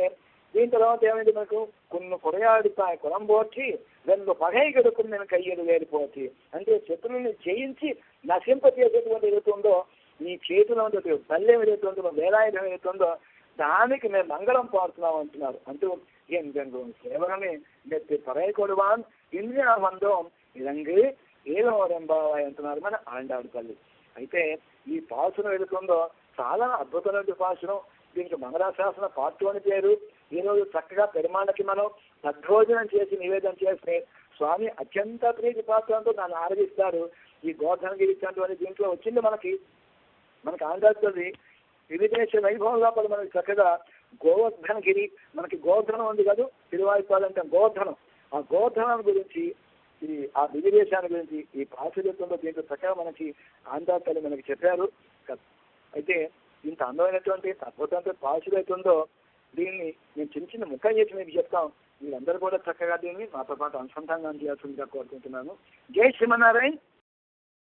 దీని తర్వాత ఏమైంది మనకు కొన్ని కురయాడుతాయి కురం పోచి రెండు పగై గడుకుని నేను కయ్యలు వేరిపోతి అంటే శత్రువుని జయించి నశింపచేసేటువంటి ఏదైతుందో నీ చేతిలో ఉండే పల్లెం ఏదైతే ఉంటుందో వేలాయుధం ఏదైతే ఉందో దానికి మేము మంగళం పాడుతున్నాం అంటున్నారు. అంటూ ఏం సేవలని నెత్తి పరై కొడువాన్ ఇంద్రియ మందం ఇదంగి ఏదో రెంబావాయి అంటున్నారు మన ఆండాడు తల్లి. అయితే ఈ పాసును ఏదైతుందో చాలా అద్భుతమైన పాసును. దీనికి మంగళాశాసన పార్టు అని పేరు. ఈరోజు చక్కగా పెరుమాళ్ళకి మనం సద్భోజనం చేసి నివేదన చేస్తే స్వామి అత్యంత ప్రీతి పాత్రంతో దాన్ని ఆరాధిస్తారు. ఈ గోవర్ధనగిరి అని దీంట్లో వచ్చింది మనకి ఆంధ్రది వివిదేశ వైభవం లోపల మనకి చక్కగా గోవర్ధనగిరి మనకి గోవర్ధనం ఉంది కదా తిరువాయిపాలంటే గోవర్ధనం. ఆ గోవర్ధనం గురించి ఆ వివిదేశాన్ని గురించి ఈ పాశుత్వంలో దీంట్లో చక్కగా మనకి ఆంధ్ర మనకి చెప్పారు. అయితే ఇంత అందమైనటువంటి అద్భుతమైన పాశుడు అవుతుందో దీన్ని నేను చిన్న చిన్న ముక్క చేసి మీకు చెప్తాం. మీరందరూ కూడా చక్కగా దీన్ని మాతో పాటు అనుసంధానం చేయాల్సిందిగా కోరుకుంటున్నాను. జై శ్రీమన్నారాయణ.